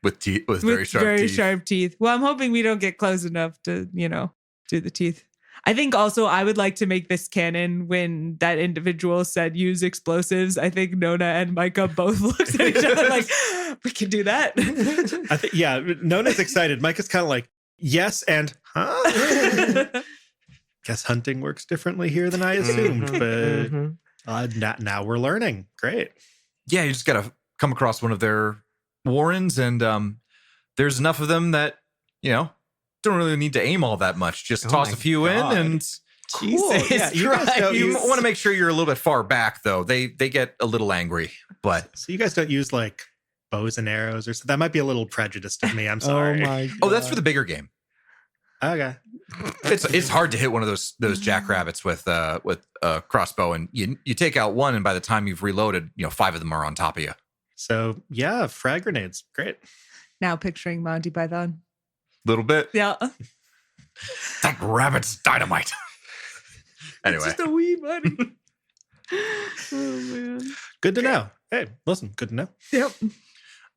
With teeth, with With very sharp teeth. Well, I'm hoping we don't get close enough to, do the teeth. I think also I would like to make this canon when that individual said use explosives. I think Nona and Micah both looked at each other like, we can do that. I think, yeah, Nona's excited. Micah's kind of like, yes, and huh? Guess hunting works differently here than I assumed, but now we're learning. Great. Yeah, you just gotta come across one of their warrens, and there's enough of them that don't really need to aim all that much. Just Oh toss my a few God. in, and Jesus Yeah, you guys Christ. don't You use- want to make sure you're a little bit far back, though. They get a little angry, but So you guys don't use like bows and arrows or so. That might be a little prejudiced of me. I'm sorry. Oh my God. oh, that's for the bigger game. Okay. It's hard to hit one of those jackrabbits with a crossbow, and you take out one, and by the time you've reloaded, 5 of them are on top of you. So yeah, frag grenades. Great. Now picturing Monty Python. Little bit. Yeah. That rabbit's dynamite. Anyway, It's just a wee buddy. Oh man. Good to know. Hey, listen, good to know. Yep.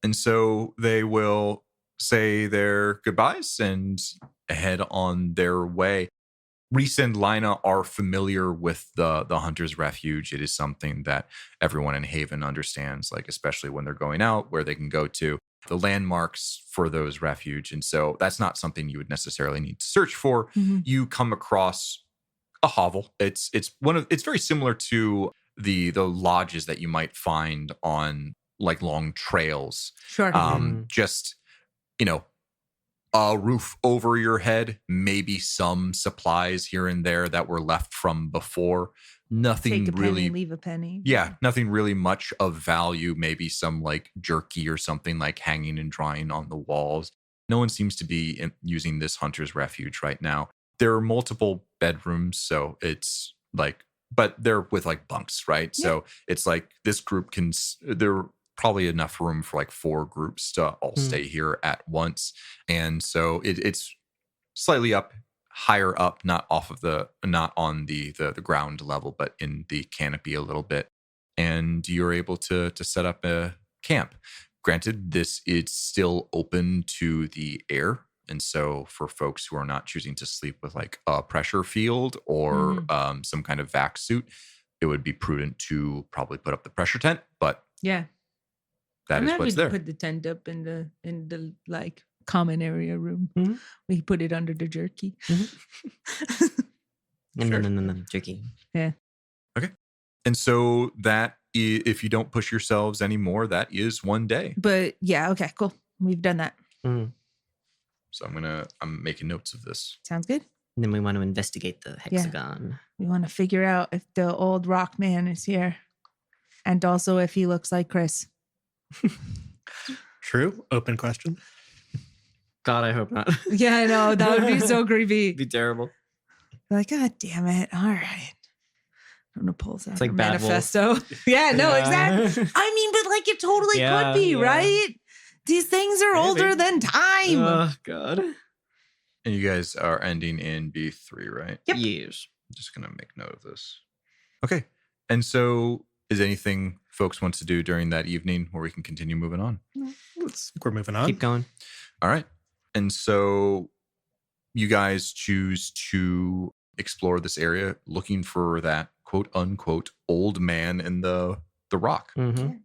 and so they will say their goodbyes and head on their way. Reese and Lina are familiar with the Hunter's Refuge. It is something that everyone in Haven understands, like especially when they're going out, where they can go to the landmarks for those refuge. And so that's not something you would necessarily need to search for. Mhm. You come across a hovel. It's very similar to the lodges that you might find on like long trails. Sure. Just, a roof over your head, maybe some supplies here and there that were left from before. Nothing Take a penny, really, leave a penny. yeah, nothing really much of value. Maybe some like jerky or something like hanging and drying on the walls. No one seems to be using this Hunter's Refuge right now. There are multiple bedrooms, so it's like, but they're with like bunks, right? Yeah. So it's like this group there probably enough room for like 4 groups to all stay here at once. And so it's slightly up, higher up, not on the ground level, but in the canopy a little bit. And you're able to set up a camp. Granted, this is still open to the air. And so for folks who are not choosing to sleep with like a pressure field or some kind of vac suit, it would be prudent to probably put up the pressure tent, but Yeah. that I'm is happy what's to there. put the tent up in the like common area room. Mhm. We put it under the jerky. No, tricky. And so if you don't push yourselves anymore, that is one day. But yeah, okay, cool. We've done that. So I'm making notes of this. Sounds good. And then we want to investigate the Yeah. hexagon. We want to figure out if the old rock man is here. And also if he looks like Chris. True. Open question. God, I hope not. Yeah, I know. That would be so creepy. It'd be terrible. Like, God damn it. All right. I'm gonna pull out like a Bad Wolf. manifesto. Yeah, no, Yeah. exactly. I mean, but like it totally Yeah, could be, yeah. right? These things are Maybe. older than time. Oh, God. And you guys are ending in B3, right? Yep. Yes. I'm just going to make note of this. Okay. And so is anything folks want to do during that evening where we can continue moving on? We're moving on. Keep going. All right. And so you guys choose to explore this area looking for that quote unquote old man in the rock. Mm-hmm.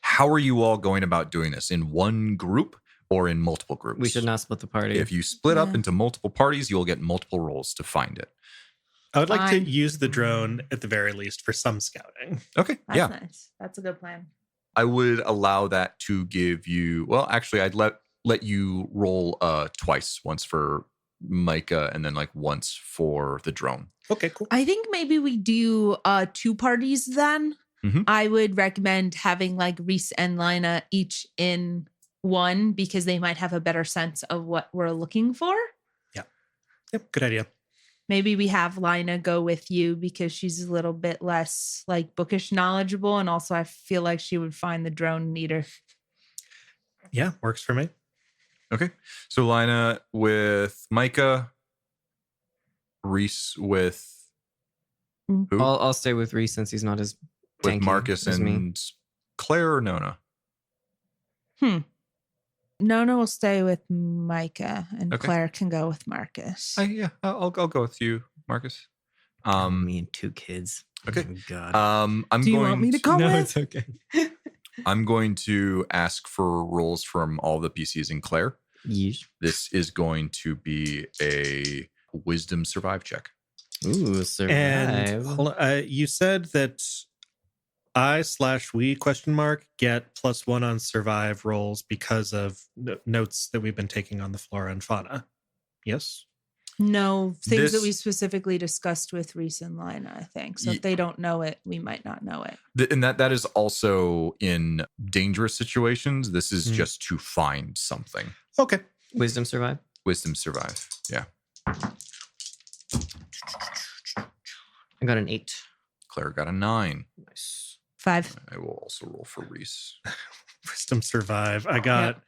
How are you all going about doing this? In one group or in multiple groups? We should not split the party. If you split up Yeah. into multiple parties, you'll get multiple rolls to find it. I would like Fine. to use the drone at the very least for some scouting. Okay. That's yeah. nice. That's a good plan. I would allow that to give you, well, actually, I'd let you roll twice, once for Micah and then like once for the drone. Okay, cool. I think maybe we do 2 parties then. Mhm. I would recommend having like Reese and Lina each in one because they might have a better sense of what we're looking for. Yep, good idea. Maybe we have Lina go with you because she's a little bit less like bookish knowledgeable. And also I feel like she would find the drone neater. Yeah, works for me. Okay. So Lina with Micah, Reese with who? I'll stay with Reese since he's not as With tanky Marcus as me. and Claire or Nona? Nona will stay with Micah and Okay. Claire can go with Marcus. Yeah, I'll go with you, Marcus. Me and 2 kids. Okay. Oh, God. I'm Do you going want me to come no, with? it's okay. I'm going to ask for rolls from all the PCs in Claire. Yeesh. This is going to be a wisdom survive check. Ooh, survive. And hold on, you said that I/we ? Get +1 on survive rolls because of notes that we've been taking on the flora and fauna. Yes. No, things that This- we specifically discussed with Reese and Lina, I think. So if they don't know it, we might not know it. And that is also in dangerous situations. This is just to find something. Okay. Wisdom survive. Wisdom survive. Yeah. I got an 8. Claire got a 9. Nice. 5. I will also roll for Reese. Wisdom survive. I got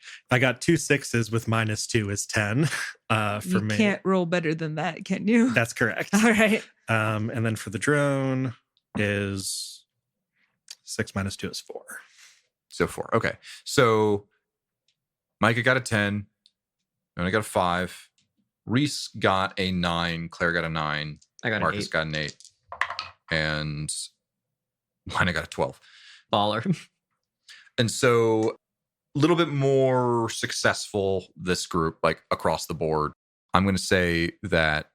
2 6s with -2 is 10 for You me. can't roll better than that, can you? That's correct. All right. And then for the drone is 6 -2 is 4. So 4. Okay. So Micah got a 10. Nona got a 5. Reese got a 9. Claire got a 9. I got Marcus an 8. got an 8. And Lina got a 12. Baller. And so a little bit more successful, this group, like across the board. I'm going to say that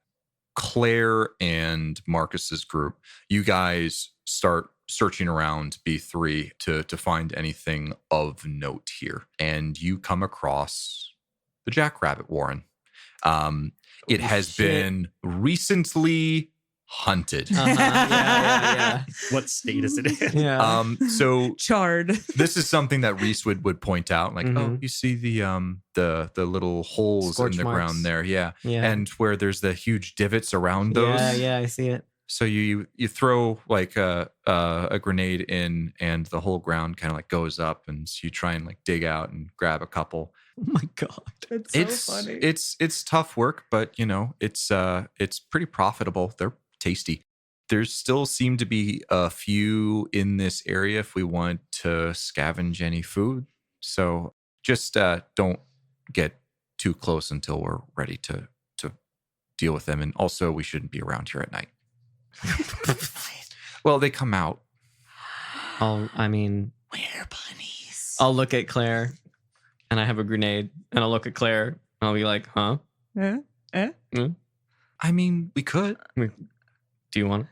Claire and Marcus's group, you guys start searching around B3 to find anything of note here. And you come across the Jackrabbit Warren. It has been recently hunted. Yeah. What state is it in? Yeah. So Charred. this is something that Reese would point out, like, oh, Mhm. you see the little holes Scorch in the marks. ground there, yeah, Yeah. and where there's the huge divots around those. Yeah, I see it. So you throw like a grenade in, and the whole ground kind of like goes up, and so you try and like dig out and grab a couple. Oh my god. It's so funny. It's tough work, but you know it's pretty profitable. They're tasty. There still seem to be a few in this area if we want to scavenge any food. So just don't get too close until we're ready to deal with them. And also, we shouldn't be around here at night. Well, they come out. We're bunnies. I'll look at Claire and I have a grenade and I'll look at Claire and I'll be like, huh? I mean, we could. Do you want it?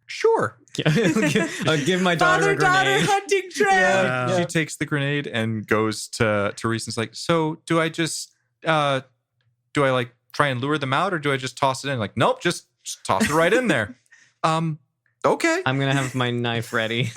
Sure. Yeah. I'll give my daughter a Father-daughter grenade. hunting trail. Yeah. She takes the grenade and goes to Reese and's like, so do I just do I like try and lure them out, or do I just toss it in? Like, nope, just toss it right in there. Okay. I'm gonna have my knife ready.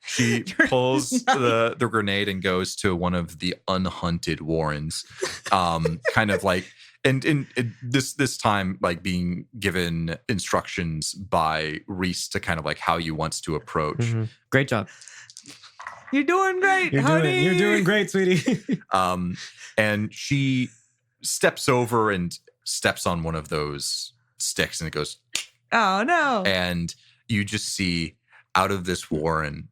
She pulls the grenade and goes to one of the unhunted warrens. Kind of like, and this time, like being given instructions by Reese to kind of like how you wants to approach. Mhm. Great job. You're doing great, You're honey. doing great, sweetie. And she steps over and steps on one of those sticks, and it goes, Oh no. and you just see out of this warren,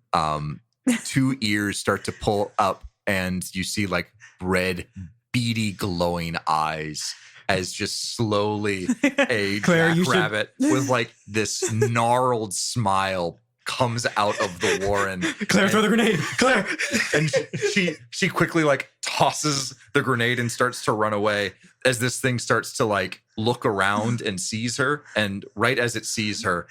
2 ears start to pull up, and you see like red, beady, glowing eyes as just slowly a Claire, you should- jackrabbit with like this gnarled smile comes out of the warren. Claire, throw the grenade. Claire. And she quickly like tosses the grenade and starts to run away as this thing starts to like look around and sees her. And right as it sees her,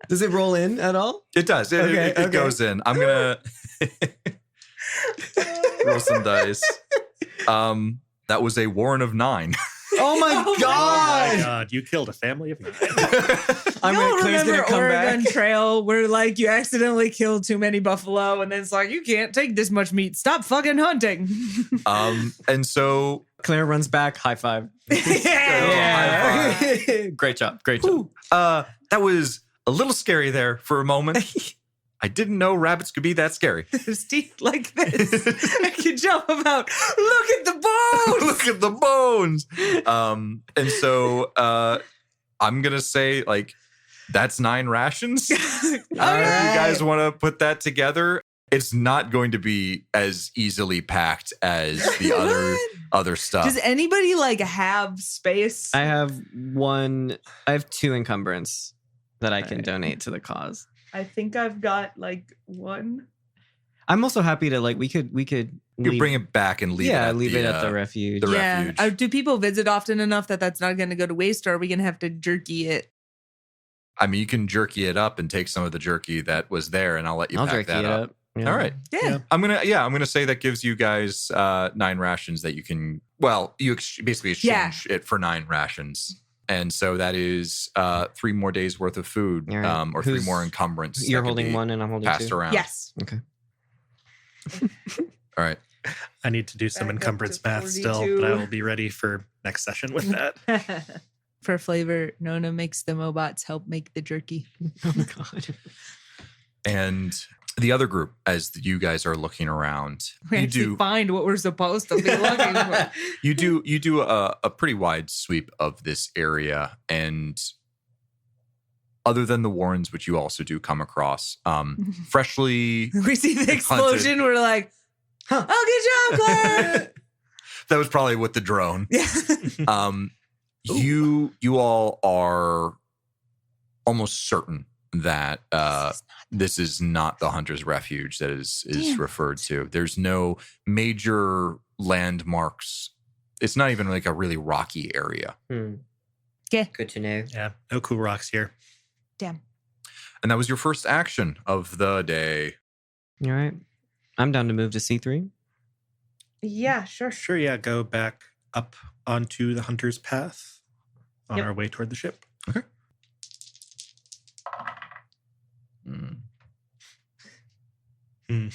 Does it roll in at all? it does. It goes in. I'm gonna roll some dice. That was a warren of 9. Oh my Oh my Oh god! my god, you killed a family of 9. I'm you all Claire's remember gonna come Oregon back. Trail where like you accidentally killed too many buffalo and then it's like you can't take this much meat. Stop fucking hunting. And so Claire runs back. High five. Yeah. Great job. Great job. ooh, that was a little scary there for a moment. I didn't know rabbits could be that scary. His teeth like this. I can jump about. Look at the bones. Look at the bones. And so I'm gonna say like that's 9 rations. Okay. You guys want to put that together? It's not going to be as easily packed as the other stuff. Does anybody like have space? I have 2 encumbrance that I can donate to the cause. I think I've got like 1. I'm also happy to like we could you bring it back and leave it. At leave the, it at the refuge. the refuge. Do people visit often enough that that's not going to go to waste, or are we going to have to jerky it? I mean, you can jerky it up and take some of the jerky that was there, and I'll let you I'll pack jerky that it up. up. Yeah. All right. Yeah. I'm gonna say that gives you guys 9 rations that you can. Well, you basically exchange it for 9 rations, and so that is 3 more days worth of food, All right. or 3 more encumbrance. You're that can holding be one and I'm holding passed 2. around. Yes. Okay. All right. I need to do some Back up encumbrance to math still, 42. but I will be ready for next session with that. For flavor, Nona makes the Mobots help make the jerky. Oh my god. And the other group, as you guys are looking around, We you actually do find what we're supposed to be looking for. you do a pretty wide sweep of this area, and other than the Warrens, which you also do come across, freshly. We see the explosion. We're like, oh, good job, Claire. That was probably with the drone. Yeah. You all are almost certain that this is not the Hunter's Refuge that is Damn. referred to. There's no major landmarks. It's not even like a really rocky area. Okay. Good to know. Yeah, no cool rocks here. Damn. And that was your first action of the day. All right. I'm down to move to C3. Yeah, sure. Sure, yeah, go back up onto the hunter's path on Yep. our way toward the ship. Okay. Mm. Hmm.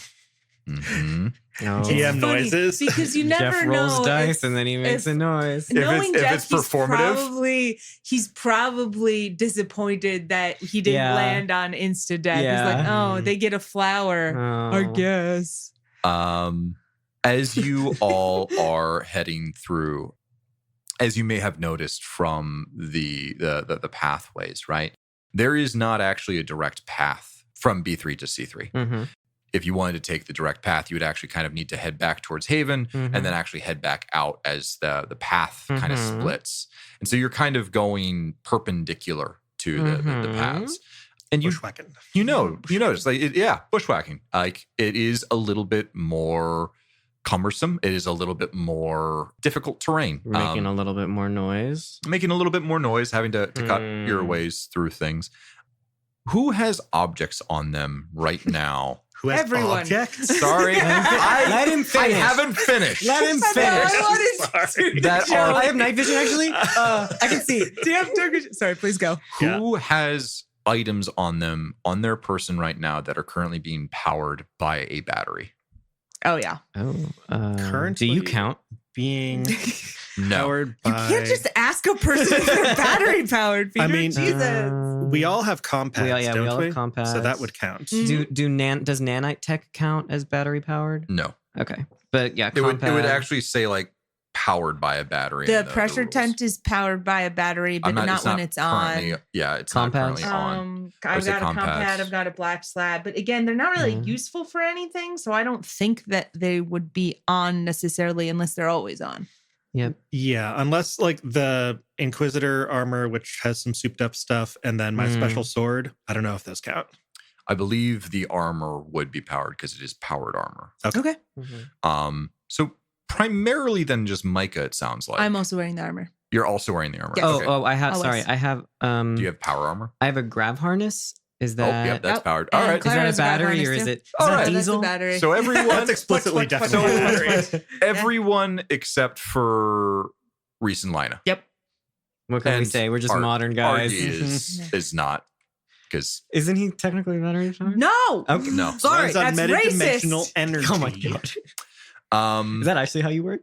Mm-hmm. No. It's TM funny noises. because you never Jeff rolls know. dice if- and then he makes if- a noise. Knowing if Jeff, it's performative? he's probably disappointed that he didn't Yeah. land on insta death. He's Yeah. like, oh, they get a flower, I Oh. guess. As you all are heading through, as you may have noticed from the pathways, right? There is not actually a direct path from B3 to C3. Mhm. If you wanted to take the direct path, you would actually kind of need to head back towards Haven Mhm. and then actually head back out as the path kind of Mhm. splits. And so you're kind of going perpendicular to the Mhm. paths. And you Bushwhacking. notice, like, bushwhacking. Like, it is a little bit more cumbersome. It is a little bit more difficult terrain. Making a little bit more noise. Making a little bit more noise, having to cut your ways through things. Who has objects on them right now? Who has Everyone. objects? Sorry, Let him I finish. haven't finished. Let him I finish. Sorry. That are- I have night vision actually. I can see. Damn Turkish. Sorry, please go. Who has items on them, on their person right now, that are currently being powered by a battery? Oh, yeah. Oh, Currently- do you count? Being No. powered You by... can't just ask a person if they're battery powered. Peter. I mean, Jesus. we all have compads, we don't all we? have compads. So that would count. Mm. Does nanite tech count as battery powered? No. Okay, but yeah, It would compads. actually say like powered by a battery. The in pressure rules. tent is powered by a battery, but not when it's currently- on. Yeah, it's Compads? not currently on. I I've would say got a compads. compad, I've got a black slab, but again, they're not really Mhm. useful for anything. So I don't think that they would be on necessarily unless they're always on. Yep. Yeah, unless like the Inquisitor armor, which has some souped up stuff, and then my Mm. special sword. I don't know if those count. I believe the armor would be powered because it is powered armor. Okay. So primarily then just Micah, it sounds like. I'm also wearing the armor. You're also wearing the armor. Yes. Okay. I have. Always. Sorry, I have. Do you have power armor? I have a grav harness. Is Oh, that? yeah, that's Yep. powered. All And right. Is that Claire a has a grav battery harness or is too. it? Is All that right. That's diesel? a battery. So everyone, That's explicitly definitely So- battery. everyone except for Reese and Lina. Yep. What can we And say? We're just Art- modern guys. Argy is not because Isn't he technically battery powered? No. Okay. no. Sorry, Runs on that's metadimensional racist. energy. Oh my god. Is that actually how you work?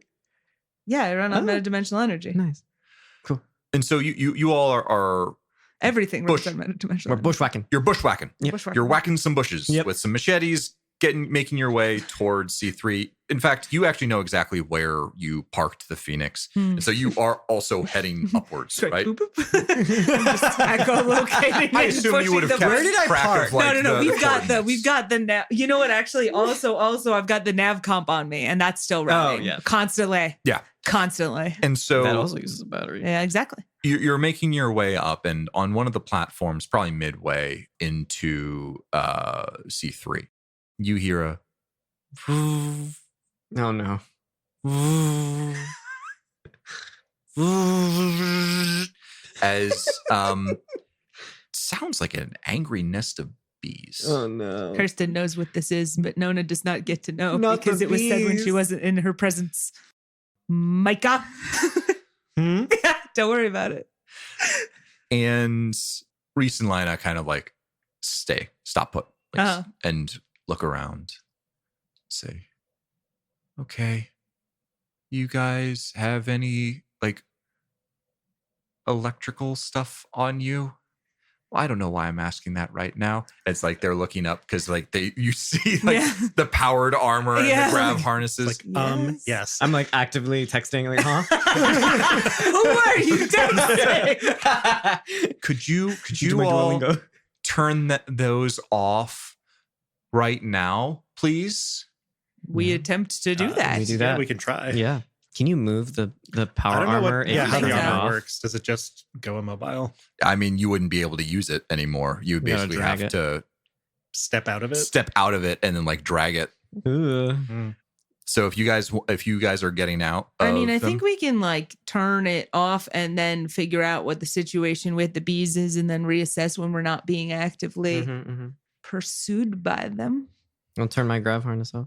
Yeah, I run on Oh. metadimensional energy. Nice. And so you all are Everything runs Bush. on metadimensional We're energy. bushwhacking. you're bushwhacking. Yep. Bushwhack. You're whacking some bushes Yep. with some machetes, making your way towards C3. In fact, you actually know exactly where you parked the Phoenix. Hmm. And so you are also heading upwards, Straight right? boop, boop. I'm just echolocating I and assume you pushing would have the kept Where did I track park? of like no. the We've got coordinates. the nav. You know what? Actually, also, I've got the nav comp on me, and that's still running. yeah. Constantly. Yeah. Constantly. And so that also uses a battery. Yeah, exactly. you're making your way up, and on one of the platforms, probably midway into C3, you hear a Oh no. as sounds like an angry nest of bees. Oh no. Kirsten knows what this is, but Nona does not get to know Not because the it was said when she bees. wasn't in her presence. Micah. Hmm? Don't worry about it. And Reese and Lina kind of like stop put, like, Uh-huh. and look around. Say, okay, you guys have any like electrical stuff on you? Well, I don't know why I'm asking that right now. It's like they're looking up because like you see like Yeah. the powered armor and Yeah. the grav harnesses. Like, yes. I'm like actively texting, like, huh? Who are you texting? Could you Do my all Duolingo. turn those off right now, please? We Yeah. attempt to do that. we do Yeah, that. we can try. Yeah. Can you move the I power don't know armor? how you the take it armor off? works. Does it just go immobile? I mean, you wouldn't be able to use it anymore. You would You gotta basically drag have it. to Step out of it? step out of it and then like drag it. Ooh. Mm. So if you guys are getting out, I mean, I of them- think we can like turn it off and then figure out what the situation with the bees is and then reassess when we're not being actively Mhm, mhm. pursued by them. I'll turn my grav harness off.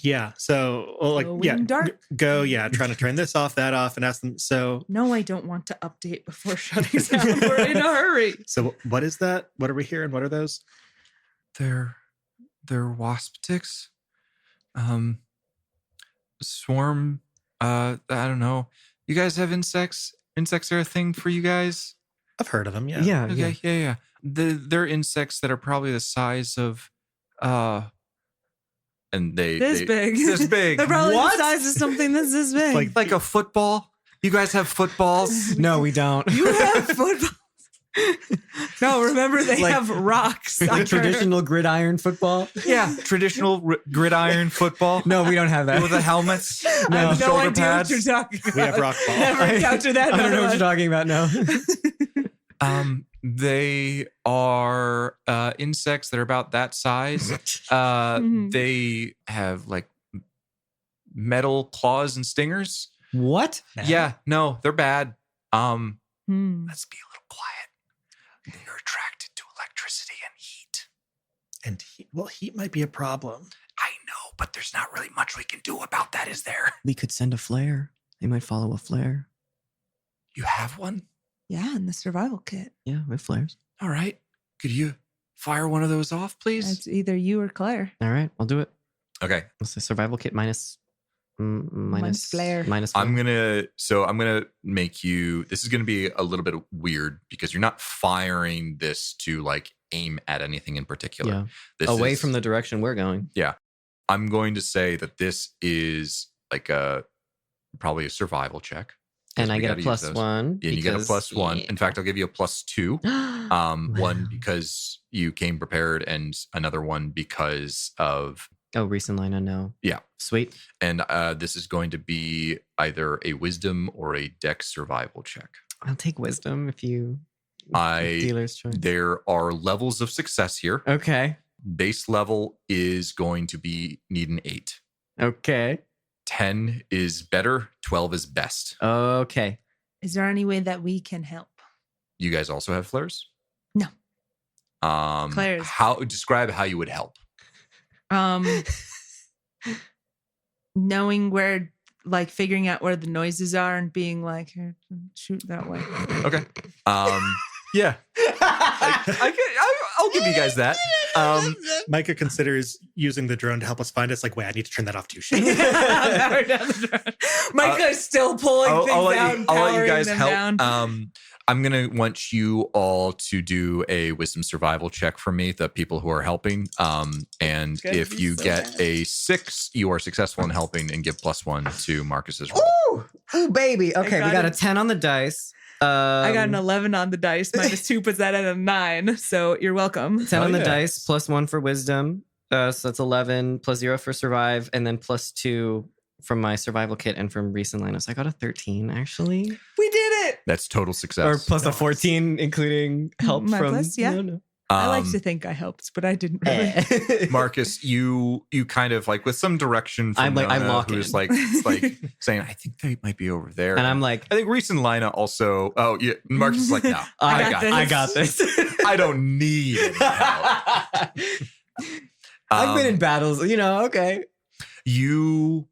Yeah. So, well, like, yeah. Going dark. Go, yeah. Trying to turn this off, that off, and ask them. So, No, I don't want to update before shutting down. We're in a hurry. so what is that? What are we hearing? What are those? they're wasp ticks. Swarm. I don't know. You guys have insects? Insects are a thing for you guys? I've heard of them. Yeah. Yeah. Okay, yeah. They're insects that are probably the size of and they This big. This big. They're probably What? the size of something that's this big. Like a football? You guys have footballs? No, we don't. You have football. No, remember they Like- have rocks. Like Sucker. traditional gridiron football? Yeah, traditional gridiron football. No, we don't have that. With the helmets. I No. have no Shoulder idea pads. what you're talking about. We have rock ball. Never encountered that. I don't know what in you're my talking about. No. They are insects that are about that size. Mhm. They have like metal claws and stingers. What? Yeah, no, they're bad. Hmm. Let's be a little quiet. They're attracted to electricity and heat. And heat might be a problem. I know, but there's not really much we can do about that, is there? We could send a flare. They might follow a flare. You have one? Yeah, in the survival kit. Yeah, we have flares. All right. Could you fire one of those off, please? That's either you or Claire. All right, I'll do it. Okay. What's the survival kit minus flare. Minus I'm flare. gonna make you, this is gonna be a little bit weird because you're not firing this to like aim at anything in particular. Yeah. This Away is- from the direction we're going. I'm going to say that this is like probably a survival check. And I we get a gotta use plus those. one. And you get a plus one. In fact, I'll give you a plus two. One Wow. because you came prepared, and another one because of recent line, I know. Yeah. Sweet. and this is going to be either a wisdom or a dex survival check. I'll take wisdom if you. I- Dealer's choice. There are levels of success here. Okay. Base level is going to be need an 8. Okay. 10 is better. 12 is best. Okay. Is there any way that we can help? You guys also have flares? No. Claire's. Describe how you would help. Knowing where, like figuring out where the noises are and being like, "Here, shoot that way." Okay. Yeah. I'll give you guys that. Micah considers using the drone to help us find us. Like, wait, I need to turn that off too. Shit. Power down the drone. Micah's still pulling things I'll out and let you powering guys them help. down. I'm gonna want you all to do a wisdom survival check for me, the people who are helping. And gonna if be you so get bad. a 6, you are successful in helping, and give +1 to Marcus's roll. Ooh, baby. Okay, we got got it. a 10 on the dice. I got an 11 on the dice. Minus 2 puts that at a 9. So you're welcome. 10 on the yeah. dice, plus 1 for wisdom. So that's 11, plus 0 for survive, and then plus 2 from my survival kit and from recent lineups. I got a 13, actually. We did it. That's total success. Or plus a 14, including help My from... plus, yeah. No. I like to think I helped, but I didn't really. Marcus, you kind of like with some direction from I'm Nona, locking. who's like saying, I think they might be over there. And I'm like, I think Reese and Lina also. Oh, yeah. Marcus is like, no, I got this. I don't need any help. I've been in battles, okay. You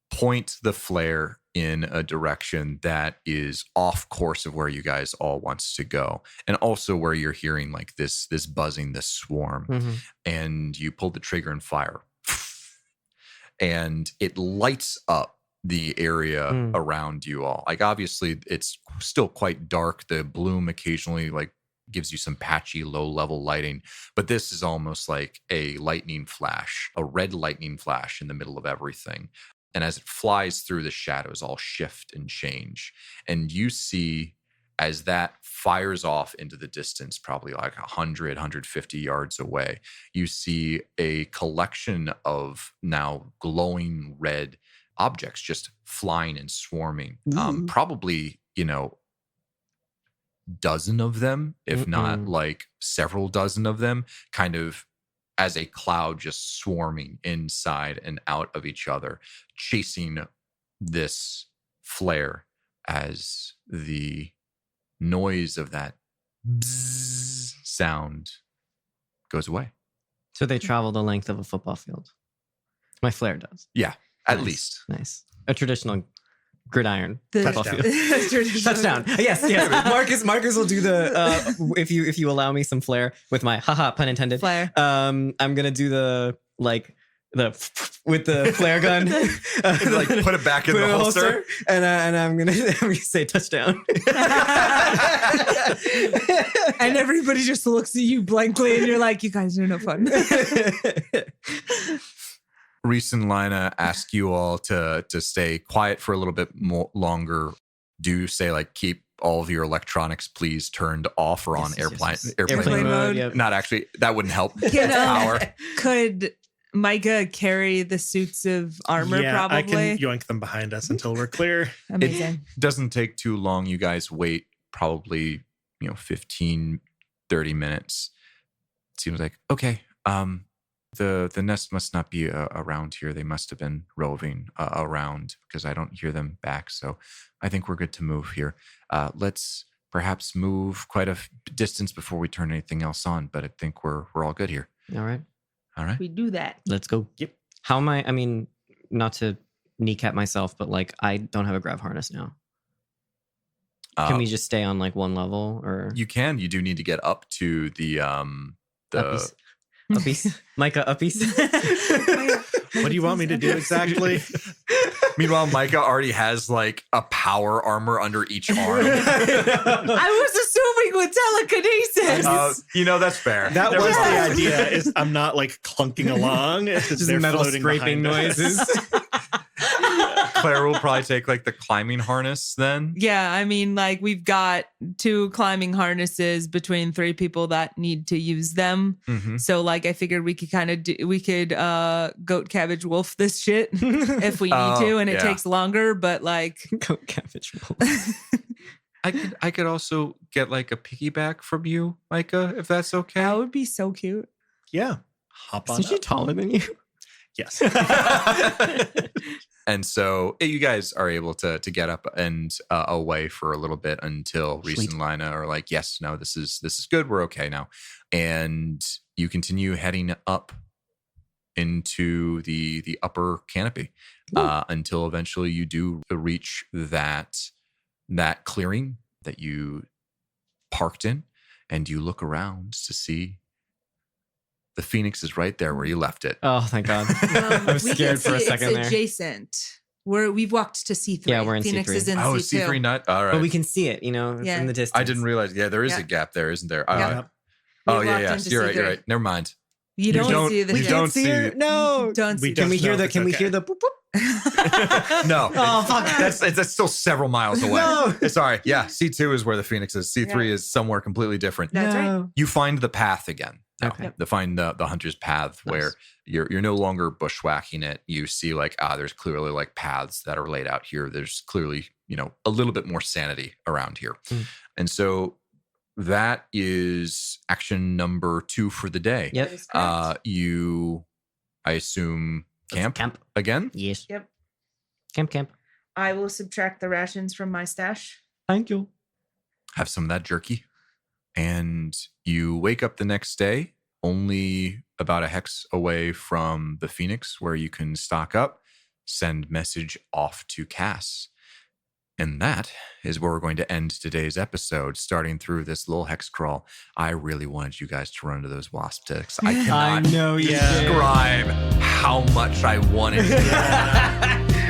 point the flare in a direction that is off course of where you guys all wants to go, and also where you're hearing like this buzzing, this swarm, and you pull the trigger and fire, and it lights up the area around you all. Like obviously it's still quite dark. The bloom occasionally like gives you some patchy low level lighting, but this is almost like a lightning flash, a red lightning flash in the middle of everything. And as it flies through, the shadows all shift and change. And you see as that fires off into the distance, probably like 100, 150 yards away, you see a collection of now glowing red objects just flying and swarming. Probably, dozen of them, if not like several dozen of them, kind of as a cloud just swarming inside and out of each other, chasing this flare as the noise of that bzzz sound goes away. So they travel the length of a football field. My flare does. Yeah, at least. Nice. A traditional gridiron The football field. Touchdown. Yes. Marcus will do the if you allow me some flair with my haha pun intended. Flare. I'm gonna do the with the flare gun. Like put it back in the holster. And I'm gonna say touchdown. And everybody just looks at you blankly, and you're like, "You guys are no fun." Reese and Lina ask you all to stay quiet for a little bit more longer. Do say like keep all of your electronics please turned off or on airplane mode. Yep. Not actually, that wouldn't help. Power. Could Micah carry the suits of armor? Probably. I can yoink them behind us until we're clear. Amazing. It doesn't take too long. You guys wait probably 15, 30 minutes. It seems like okay. The nest must not be around here. They must have been roving around because I don't hear them back. So I think we're good to move here. Let's perhaps move quite a distance before we turn anything else on. But I think we're all good here. All right. We do that. Let's go. Yep. How am I mean, not to kneecap myself, but like I don't have a grav harness now. Can we just stay on like one level or? You can. You do need to get up to the Uppies. Micah, uppies. What do you want me to do exactly? Meanwhile, Micah already has like a power armor under each arm. I was assuming with telekinesis. That's fair. That was the idea. Is I'm not like clunking along. It's Just they're metal floating scraping behind us. noises. Claire will probably take like the climbing harness then. Yeah, I mean, like we've got 2 climbing harnesses between 3 people that need to use them. Mm-hmm. So, like, I figured we could goat cabbage wolf this shit if we need to, and it takes longer. But like, Goat cabbage wolf. I could also get like a piggyback from you, Micah, if that's okay. that would be so cute. Yeah. Hop on Isn't she up. taller than you? Yes. And so you guys are able to get up and away for a little bit until Reese and Lina are like, yes, no, this is good. We're okay now. And you continue heading up into the upper canopy until eventually you do reach that clearing that you parked in, and you look around to see the Phoenix is right there where you left it. Oh, thank God. I was We scared can for a see second it's there. adjacent. We've walked to C3. Yeah, we're in Phoenix C3. is in C2. C3 not? All right. But we can see it, it's Yeah. in the distance. I didn't realize. Yeah, there is Yeah. a gap there, isn't there? Yeah. Oh, We yeah, walked yeah. into You're right. C3. You're right. Never mind. You don't see the we shit. don't see it. No. Don't see We the Can we Just hear know the? if Can we it's hear okay. the? Boop, boop? No. Oh fuck! That's still several miles away. No. Sorry. Yeah. C2 is where the Phoenix is. C3 is somewhere completely different. That's right. No. You find the path again. now. Okay. To find the hunter's path where you're no longer bushwhacking it. You see like, there's clearly like paths that are laid out here. There's clearly, a little bit more sanity around here. Mm. And so that is action number 2 for the day. Yep. You, I assume, camp again? Yes. Yep. Camp. I will subtract the rations from my stash. Thank you. Have some of that jerky. And you wake up the next day, only about a hex away from the Phoenix, where you can stock up, send message off to Cass. And that is where we're going to end today's episode, starting through this little hexcrawl. I really wanted you guys to run into those wasp ticks. I cannot describe how much I wanted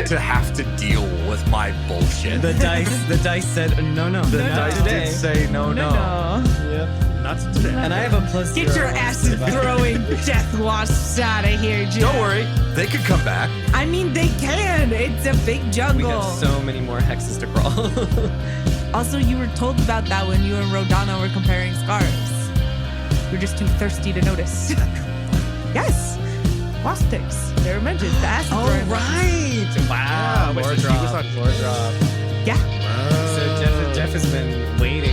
to have to deal with my bullshit. The dice said no. The dice did say no. Yep. Not today. And I have a plus. Get your acid throwing death wasps out of here, Jim. Don't worry, they could come back. I mean, they can. It's a big We jungle. have so many more hexes to crawl. Also, you were told about that when you and Rodana were comparing scarves. You're just too thirsty to notice. Yes. Wasp ticks. They were mentioned. The acid throwing ones. Wow. Yeah, Lore she was drop. on- Lore drop. Yeah. So Jeff has been waiting